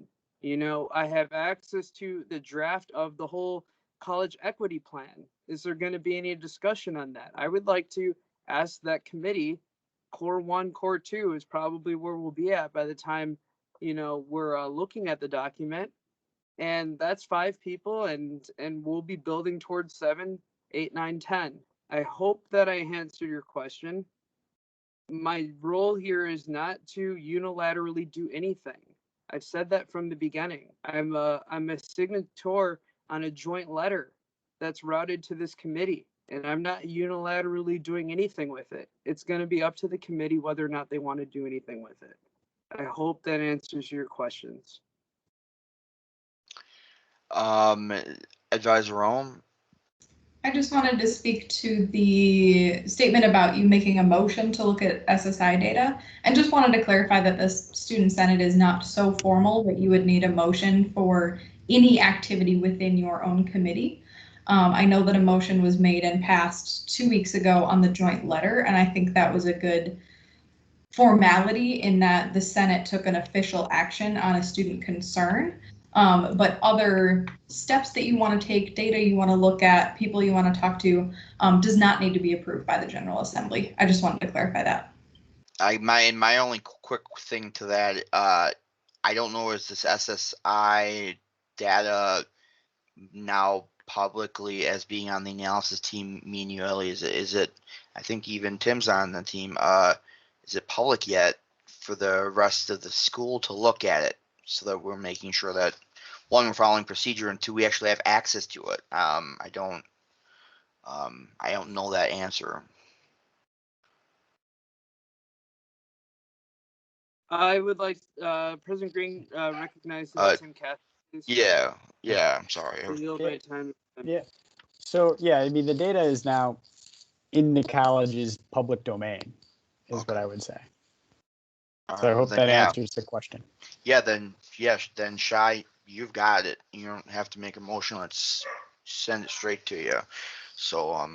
I have access to the draft of the whole college equity plan. Is there going to be any discussion on that? I would like to ask that committee. Core 1, Core 2 is probably where we'll be at by the time, we're looking at the document. And that's 5 people, and we'll be building towards 7, 8, 9, 10. I hope that I answered your question. My role here is not to unilaterally do anything. I've said that from the beginning. I'm a signator on a joint letter that's routed to this committee, and I'm not unilaterally doing anything with it. It's going to be up to the committee whether or not they want to do anything with it. I hope that answers your questions. Advisor Rome. I just wanted to speak to the statement about you making a motion to look at SSI data, and just wanted to clarify that this student senate is not so formal that you would need a motion for any activity within your own committee. I know that a motion was made and passed 2 weeks ago on the joint letter, and I think that was a good formality in that the Senate took an official action on a student concern. But other steps that you want to take, data you want to look at, people you want to talk to, does not need to be approved by the General Assembly. I just wanted to clarify that. My only quick thing to that, I don't know, is this SSI data now publicly as being on the analysis team, me and you, Ellie, is it, I think even Tim's on the team, is it public yet for the rest of the school to look at it, so that we're making sure that, 1, we're following procedure, and 2, we actually have access to it? I don't know that answer. I would like President Green recognize Tim Cassidy. Yeah, I'm sorry. Yeah. So yeah, I mean, the data is now in the college's public domain, is what I would say. So I hope that answers the question. Yeah, then Shai, you've got it. You don't have to make a motion. Let's send it straight to you. So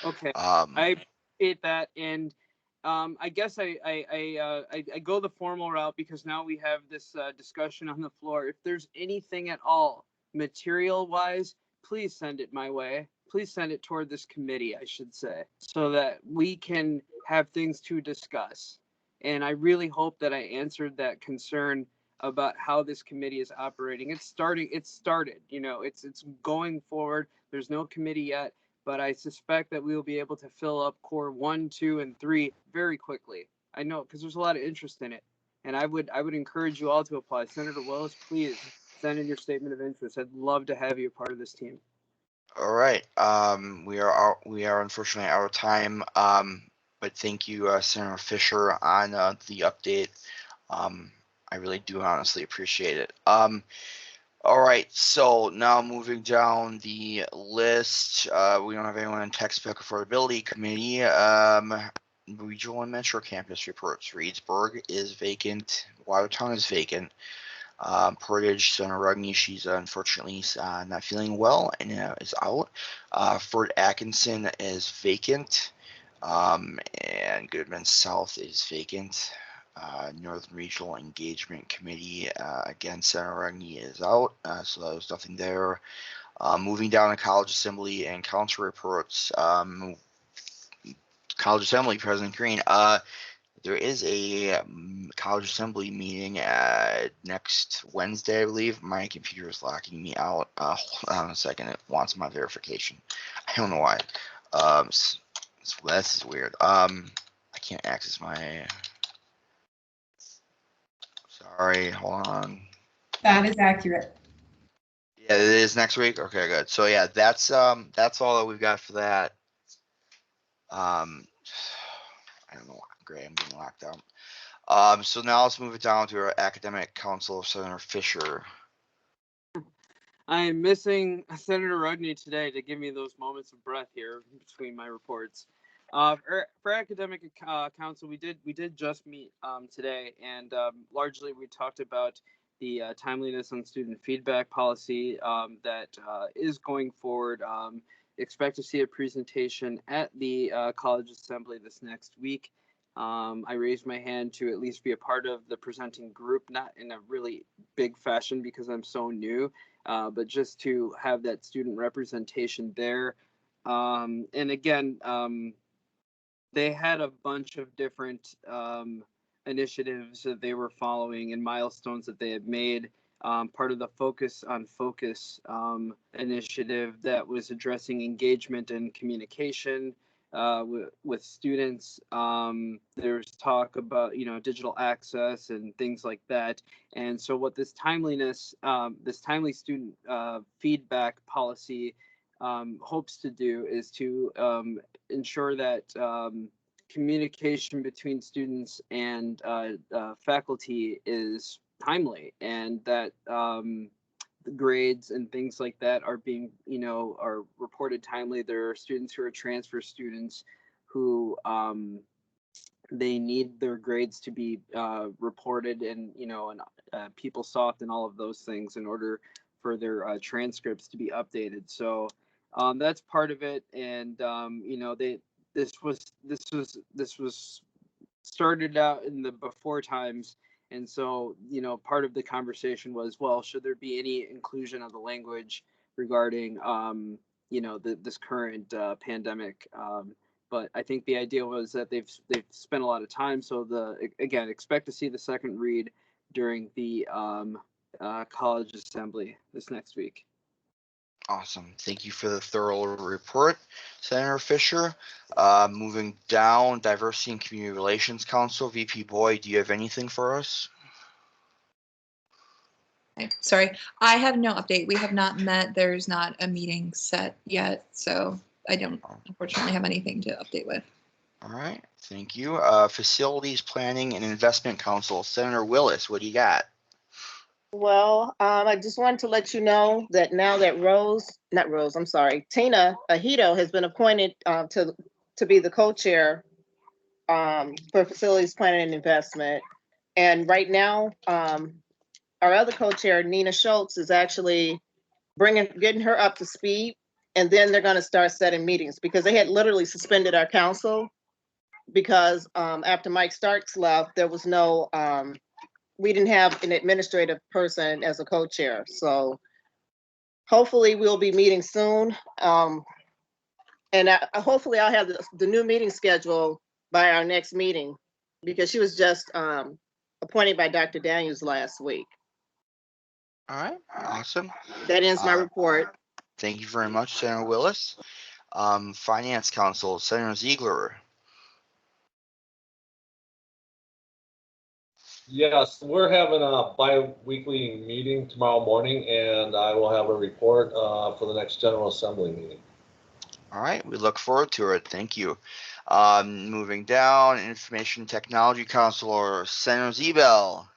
okay. I appreciate that, and I guess I go the formal route because now we have this discussion on the floor. If there's anything at all material-wise, please send it my way. Please send it toward this committee, I should say, so that we can have things to discuss. And I really hope that I answered that concern about how this committee is operating. It's started, it's going forward. There's no committee yet, but I suspect that we will be able to fill up core 1, 2, and 3 very quickly. I know, because there's a lot of interest in it. And I would encourage you all to apply. Senator Willis, please send in your statement of interest. I'd love to have you a part of this team. All right. We are unfortunately out of time. but thank you, Senator Fisher, on the update. I really do honestly appreciate it. All right, so now moving down the list, we don't have anyone on textbook affordability committee. Regional and Metro campus reports. Reedsburg is vacant. Watertown is vacant. Portage, Senator Rugny, she's unfortunately not feeling well and is out. Fort Atkinson is vacant. And Goodman South is vacant. Northern Regional Engagement Committee, again, Senator Rugny is out, so there's nothing there. Moving down to College Assembly and Council reports. College Assembly, President Green, there is a College Assembly meeting next Wednesday, I believe. My computer is locking me out. Hold on a second, it wants my verification. I don't know why. This is weird. I can't access my... Sorry, hold on. That is accurate. Yeah, it is next week. Okay, good. So yeah, that's all that we've got for that. I don't know. Great, I'm getting locked out. So now let's move it down to our academic council, Senator Fisher. I am missing Senator Rugny today to give me those moments of breath here between my reports. For academic council, we did just meet today, and largely we talked about the timeliness on student feedback policy that is going forward. Expect to see a presentation at the College Assembly this next week. I raised my hand to at least be a part of the presenting group, not in a really big fashion because I'm so new, but just to have that student representation there. And again, they had a bunch of different initiatives that they were following and milestones that they had made. Part of the Focus on Focus initiative that was addressing engagement and communication with students. There's talk about, digital access and things like that. And so what this this timely student feedback policy hopes to do is to ensure that communication between students and faculty is timely, and that the grades and things like that are being, are reported timely. There are students who are transfer students who they need their grades to be reported and, and PeopleSoft and all of those things in order for their transcripts to be updated. So that's part of it. And, this was started out in the before times. And so, part of the conversation was, well, should there be any inclusion of the language regarding, this current pandemic? But I think the idea was that they've spent a lot of time. So again, expect to see the second read during the College Assembly this next week. Awesome. Thank you for the thorough report, Senator Fisher. Moving down, Diversity and Community Relations Council, VP Boyd, do you have anything for us? Sorry, I have no update. We have not met. There's not a meeting set yet, so I don't unfortunately have anything to update with. All right, thank you. Facilities Planning and Investment Council, Senator Willis, what do you got? Well, I just wanted to let you know that now that Tina Ahito has been appointed to be the co-chair for Facilities Planning and Investment. And right now, our other co-chair, Nina Schultz, is actually getting her up to speed. And then they're going to start setting meetings, because they had literally suspended our council because after Mike Starks left, there was no, we didn't have an administrative person as a co-chair. So hopefully we'll be meeting soon. And hopefully I'll have the new meeting schedule by our next meeting, because she was just appointed by Dr. Daniels last week. All right, awesome. That ends my report. Thank you very much, Senator Willis. Finance Council, Senator Ziegler. Yes, we're having a bi-weekly meeting tomorrow morning, and I will have a report for the next General Assembly meeting. All right, we look forward to it. Thank you. Moving down, Information Technology Counselor, Senator Zebel.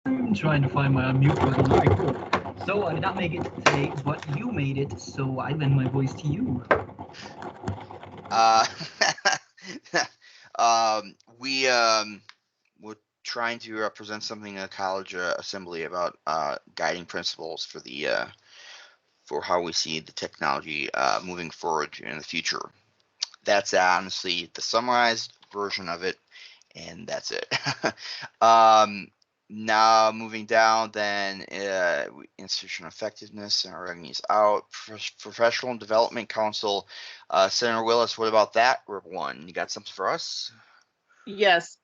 I'm trying to find my unmute button. All right, cool. So I did not make it today, but you made it, so I lend my voice to you. We're trying to present something in a college assembly about guiding principles for the for how we see the technology moving forward in the future. That's honestly the summarized version of it, and that's it. Now moving down, then institutional effectiveness and our revenues out. Professional Development Council, Senator Willis, what about that one? You got something for us? Yes,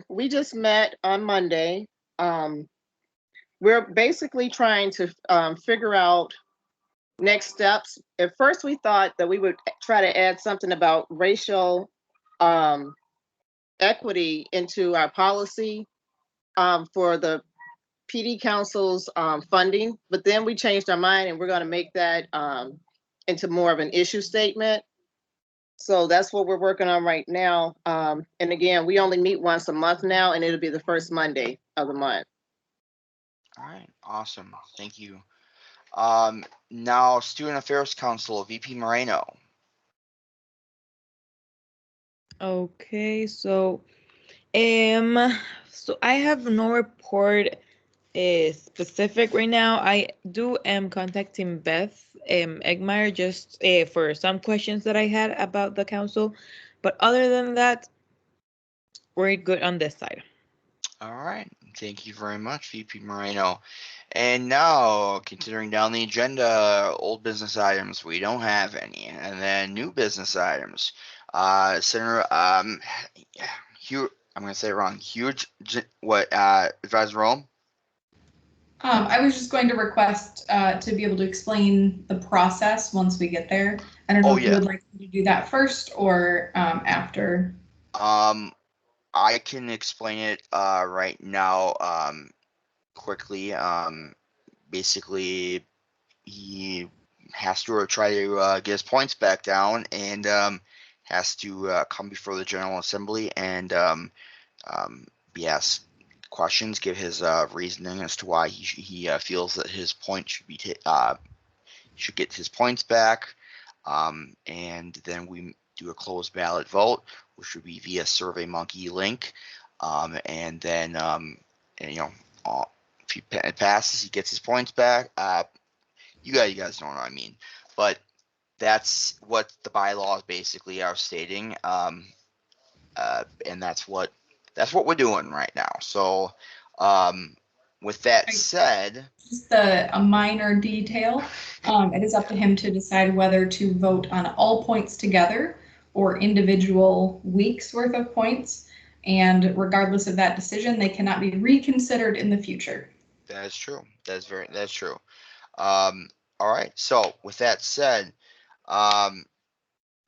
we just met on Monday. We're basically trying to figure out next steps. At first, we thought that we would try to add something about racial equity into our policy for the PD Council's funding, but then we changed our mind and we're going to make that into more of an issue statement. So that's what we're working on right now. And again, we only meet once a month now, and it'll be the first Monday of the month. All right, awesome. Thank you. Now, Student Affairs Council, VP Moreno. Okay, so I have no report specific right now. I am contacting Beth Egmeyer just for some questions that I had about the council, but other than that, we're good on this side. All right, thank you very much, VP Moreno. And now, considering down the agenda, old business items, we don't have any, and then new business items. Senator, Hugh, I'm going to say it wrong. Huge, Advisor Rome? I was just going to request to be able to explain the process once we get there. I don't know if you would like me to do that first or after. I can explain it right now quickly. Basically, he has to try to get his points back down and has to come before the General Assembly and be asked questions, give his reasoning as to why he feels that his point should be should get his points back, and then we do a closed ballot vote, which would be via SurveyMonkey link, and then and, if it passes, he gets his points back. You guys know what I mean, but that's what the bylaws basically are stating, and that's what we're doing right now. So, with that said, just a minor detail. It is up to him to decide whether to vote on all points together or individual weeks worth of points. And regardless of that decision, they cannot be reconsidered in the future. That is true. That's true. All right. So with that said,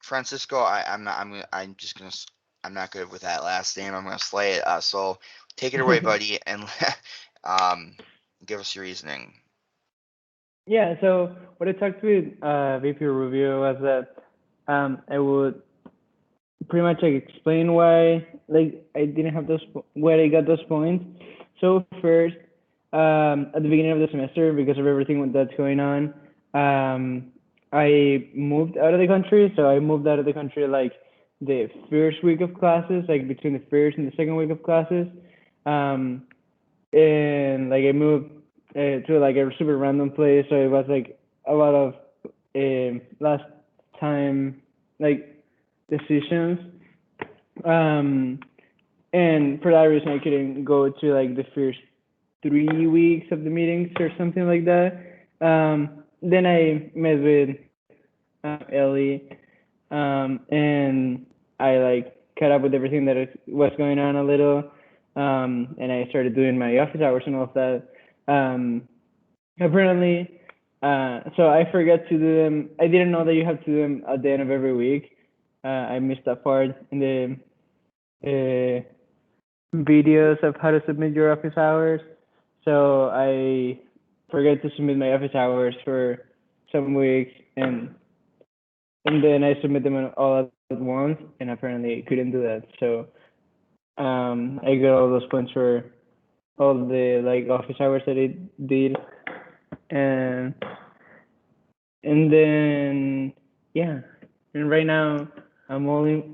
Francisco, I'm not good with that last name. I'm gonna slay it. So take it away, buddy, and give us your reasoning. Yeah, so what I talked with VP Rubio was that I would pretty much explain why I didn't have where I got those points. So first, at the beginning of the semester, because of everything that's going on, I moved out of the country. So I moved out of the country like the first week of classes, like between the first and the second week of classes, and like I moved to like a super random place. So it was like a lot of last time like decisions. And for that reason, I couldn't go to like the first 3 weeks of the meetings or something like that. Then I met with Ellie, and I like caught up with everything that was going on a little, and I started doing my office hours and all of that. Apparently, so I forgot to do them. I didn't know that you have to do them at the end of every week. I missed that part in the videos of how to submit your office hours. So I forgot to submit my office hours for some weeks, and and then I submit them all at once, and apparently I couldn't do that. So I got all those points for all the like office hours that I did, and then yeah, and right now I'm only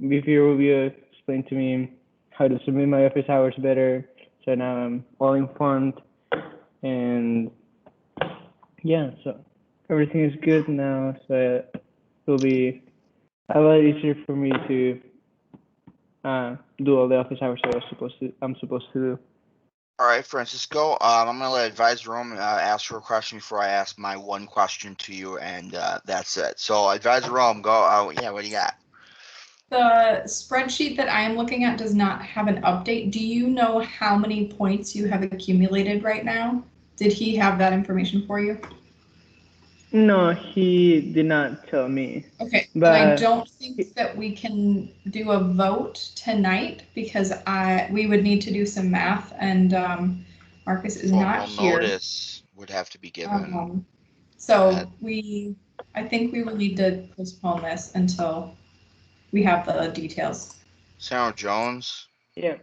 VP Rubio explained to me how to submit my office hours better, so now I'm all informed, and yeah, so everything is good now, so it'll be a lot easier for me to do all the office hours that I'm supposed to do. All right, Francisco. I'm gonna let advisor room ask her a question before I ask my one question to you, and that's it. So advisor room, go. Yeah, what do you got? The spreadsheet that I am looking at does not have an update. Do you know how many points you have accumulated right now? Did he have that information for you? No, he did not tell me. Okay, but and I don't think that we can do a vote tonight because we would need to do some math, and Marcus is not here. Notice would have to be given. So I think we will need to postpone this until we have the details. Senator Jones. Yeah.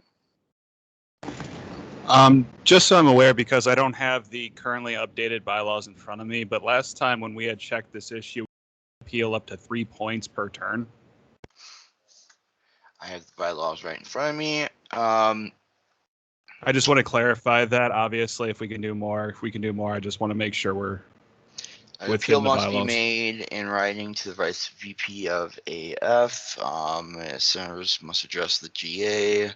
Just so I'm aware, because I don't have the currently updated bylaws in front of me, but last time when we had checked this issue, appeal up to 3 points per turn. I have the bylaws right in front of me. I just want to clarify that. Obviously, if we can do more, I just want to make sure we're An appeal must be made in writing to the Vice VP of AF. Senators must address the GA.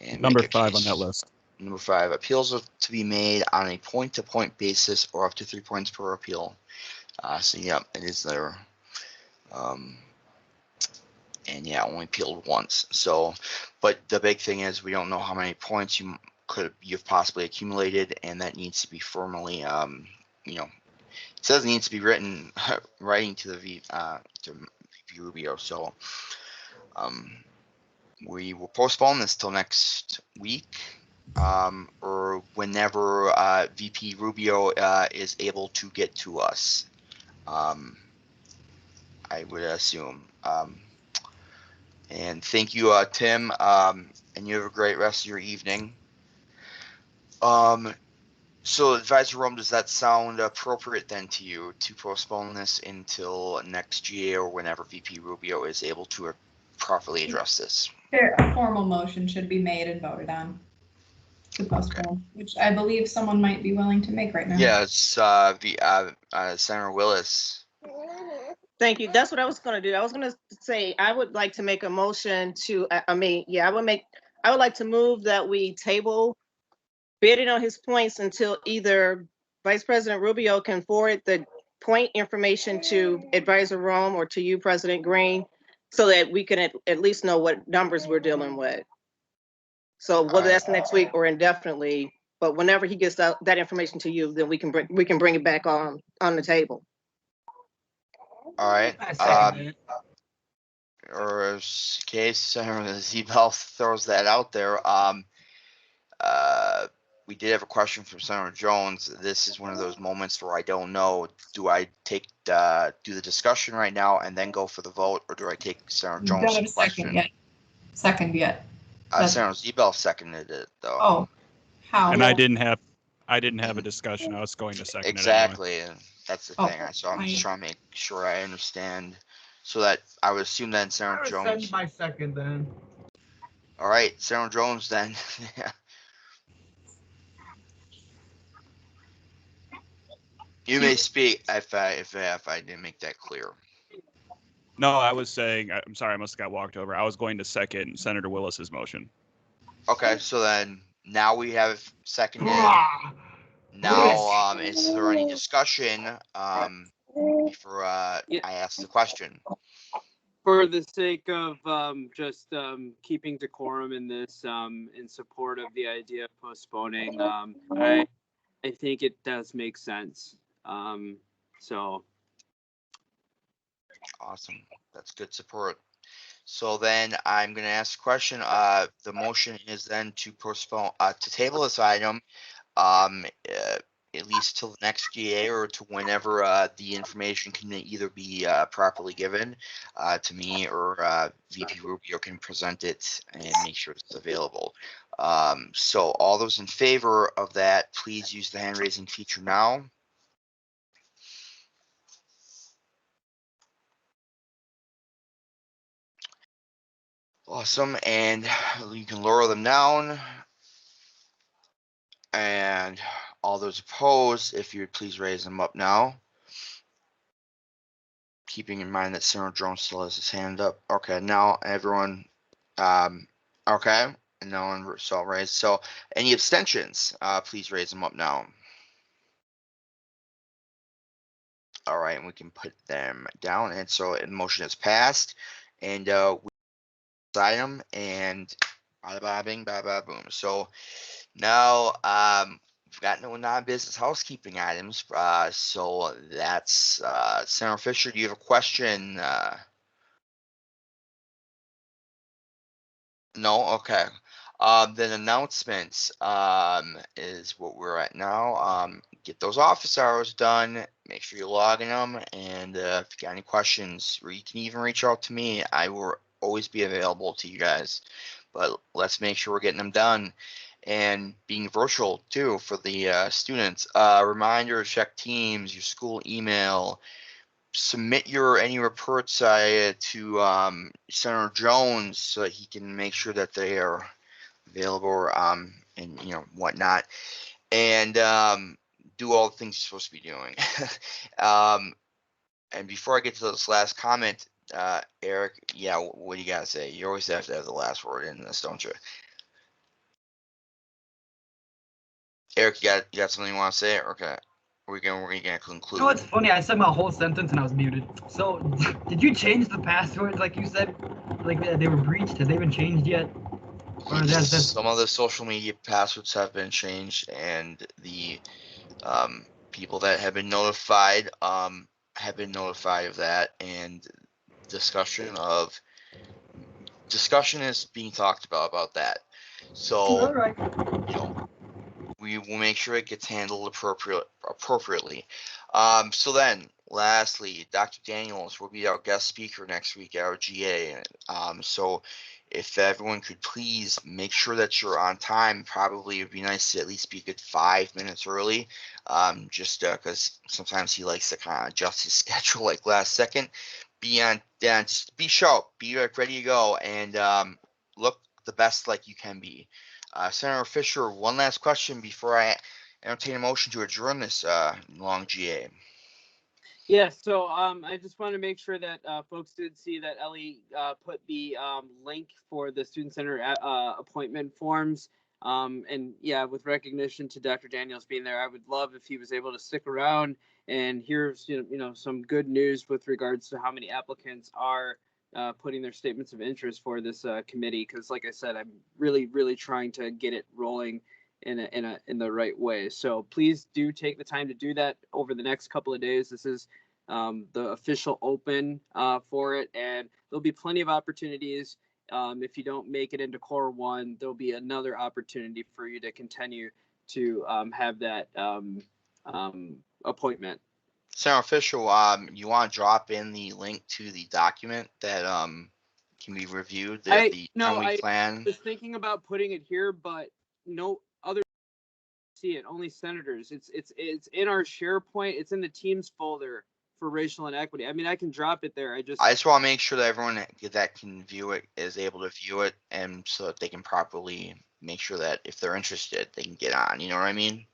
And number 5 on that list. Number 5, appeals are to be made on a point-to-point basis or up to 3 points per appeal. So yeah, it is there. And yeah, only appealed once. So, but the big thing is we don't know how many points you've possibly accumulated, and that needs to be formally, it says it needs to be writing to the VP Rubio. So, we will postpone this till next week, or whenever VP Rubio is able to get to us. I would assume. And thank you, Tim. And you have a great rest of your evening. So, Advisor Rome, does that sound appropriate then to you to postpone this until next GA or whenever VP Rubio is able to properly address this? A formal motion should be made and voted on to postpone, which I believe someone might be willing to make right now. Yes, Senator Willis. Thank you. That's what I was going to do. I was going to say I would like to make a motion to. I would like to move that we table bidding on his points until either Vice President Rubio can forward the point information to Advisor Rome or to you, President Green, so that we can at least know what numbers we're dealing with. So whether that's next week or indefinitely, but whenever he gets that information to you, then we can bring it back on the table. All right. Or in case Senator Zebel throws that out there, we did have a question from Senator Jones. This is one of those moments where I don't know. Do I do the discussion right now and then go for the vote, or do I take Senator Jones' question? Second yet. Senator Zebel seconded it though. Oh, how? And I didn't have a discussion. I was going to second exactly, it anyway. And that's the thing. So I'm just trying to make sure I understand, so that I would assume then Senator Jones. Send my second then. All right, Senator Jones then. You may speak if I didn't make that clear. No, I was saying, I'm sorry, I must have got walked over. I was going to second Senator Willis's motion. Okay, so then now we have seconded. Now, is there any discussion before I ask the question? For the sake of just keeping decorum in this, in support of the idea of postponing, I think it does make sense. So. Awesome. That's good support. So then I'm going to ask a question. The motion is then to postpone, to table this item at least till the next GA or to whenever the information can either be properly given to me or VP Rubio can present it and make sure it's available. So all those in favor of that, please use the hand raising feature now. Awesome, and you can lower them down. And all those opposed, if you would please raise them up now. Keeping in mind that Senator Jones still has his hand up. Okay, now everyone, okay, and no one saw raised. So any abstentions, please raise them up now. All right, and we can put them down. And so the motion is passed. And we item and bada bada bing, bada bada boom. So now we've got no non-business housekeeping items. So that's Senator Fisher. Do you have a question? No, okay. Then announcements is what we're at now. Get those office hours done. Make sure you're logging them. And if you got any questions, or you can even reach out to me. I will always be available to you guys. But let's make sure we're getting them done. And being virtual too for the students. Reminder: check Teams, your school email. Submit any reports to Senator Jones so that he can make sure that they are available and whatnot, and do all the things you're supposed to be doing. And before I get to this last comment, Eric, yeah, what do you gotta say? You always have to have the last word in this, don't you? Eric, you got something you want to say? Okay. We're gonna conclude. You know, it's funny. I said my whole sentence and I was muted. So, did you change the passwords like you said? Like they were breached? Have they been changed yet? Or that's Some of the social media passwords have been changed, and the people that have been notified of that, and discussion is being talked about that. So, all right. We will make sure it gets handled appropriately. So then, lastly, Dr. Daniels will be our guest speaker next week at our GA. So if everyone could please make sure that you're on time, probably it would be nice to at least be a good 5 minutes early, just because sometimes he likes to kind of adjust his schedule like last second. Just be sharp, be ready to go, and look the best like you can be. Senator Fisher, one last question before I entertain a motion to adjourn this long GA. Yeah, so I just want to make sure that folks did see that Ellie put the link for the Student Center appointment forms. And yeah, with recognition to Dr. Daniels being there, I would love if he was able to stick around and hear some good news with regards to how many applicants are putting their statements of interest for this committee. Because like I said, I'm really trying to get it rolling in the right way. So please do take the time to do that over the next couple of days. This is the official open for it, and there'll be plenty of opportunities. If you don't make it into Core 1, there'll be another opportunity for you to continue to have that appointment. Senator Fisher, you want to drop in the link to the document that can be reviewed, the 10-week plan? I was thinking about putting it here, but no other see it, only senators. It's in our SharePoint. It's in the Teams folder for racial inequity. I mean, I can drop it there. I just want to make sure that everyone that can view it is able to view it, and so that they can properly make sure that if they're interested, they can get on. You know what I mean?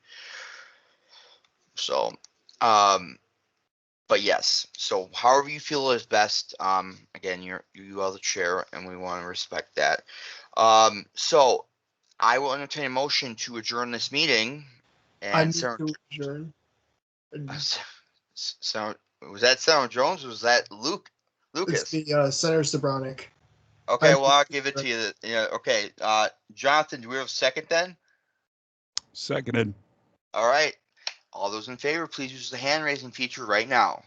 So, but yes. So, however you feel is best. Again, you are the chair, and we want to respect that. So, I will entertain a motion to adjourn this meeting. And I need to adjourn. So was that Senator Jones? Or was that Lucas? It's the Senator Stebronic. Okay, well I'll give it to you. Yeah. Okay, Jonathan, do we have a second then? Seconded. All right. All those in favor, please use the hand raising feature right now.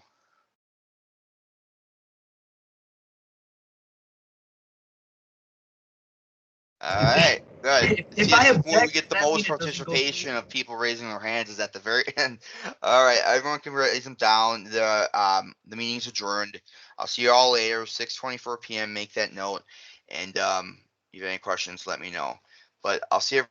All right. Good. good. If See, I this is where we object, get the that means most it doesn't go participation of people raising their hands is at the very end. All right, everyone can raise them down. The meeting's adjourned. I'll see you all later, 6:24 p.m. Make that note. And if you have any questions, let me know. But I'll see you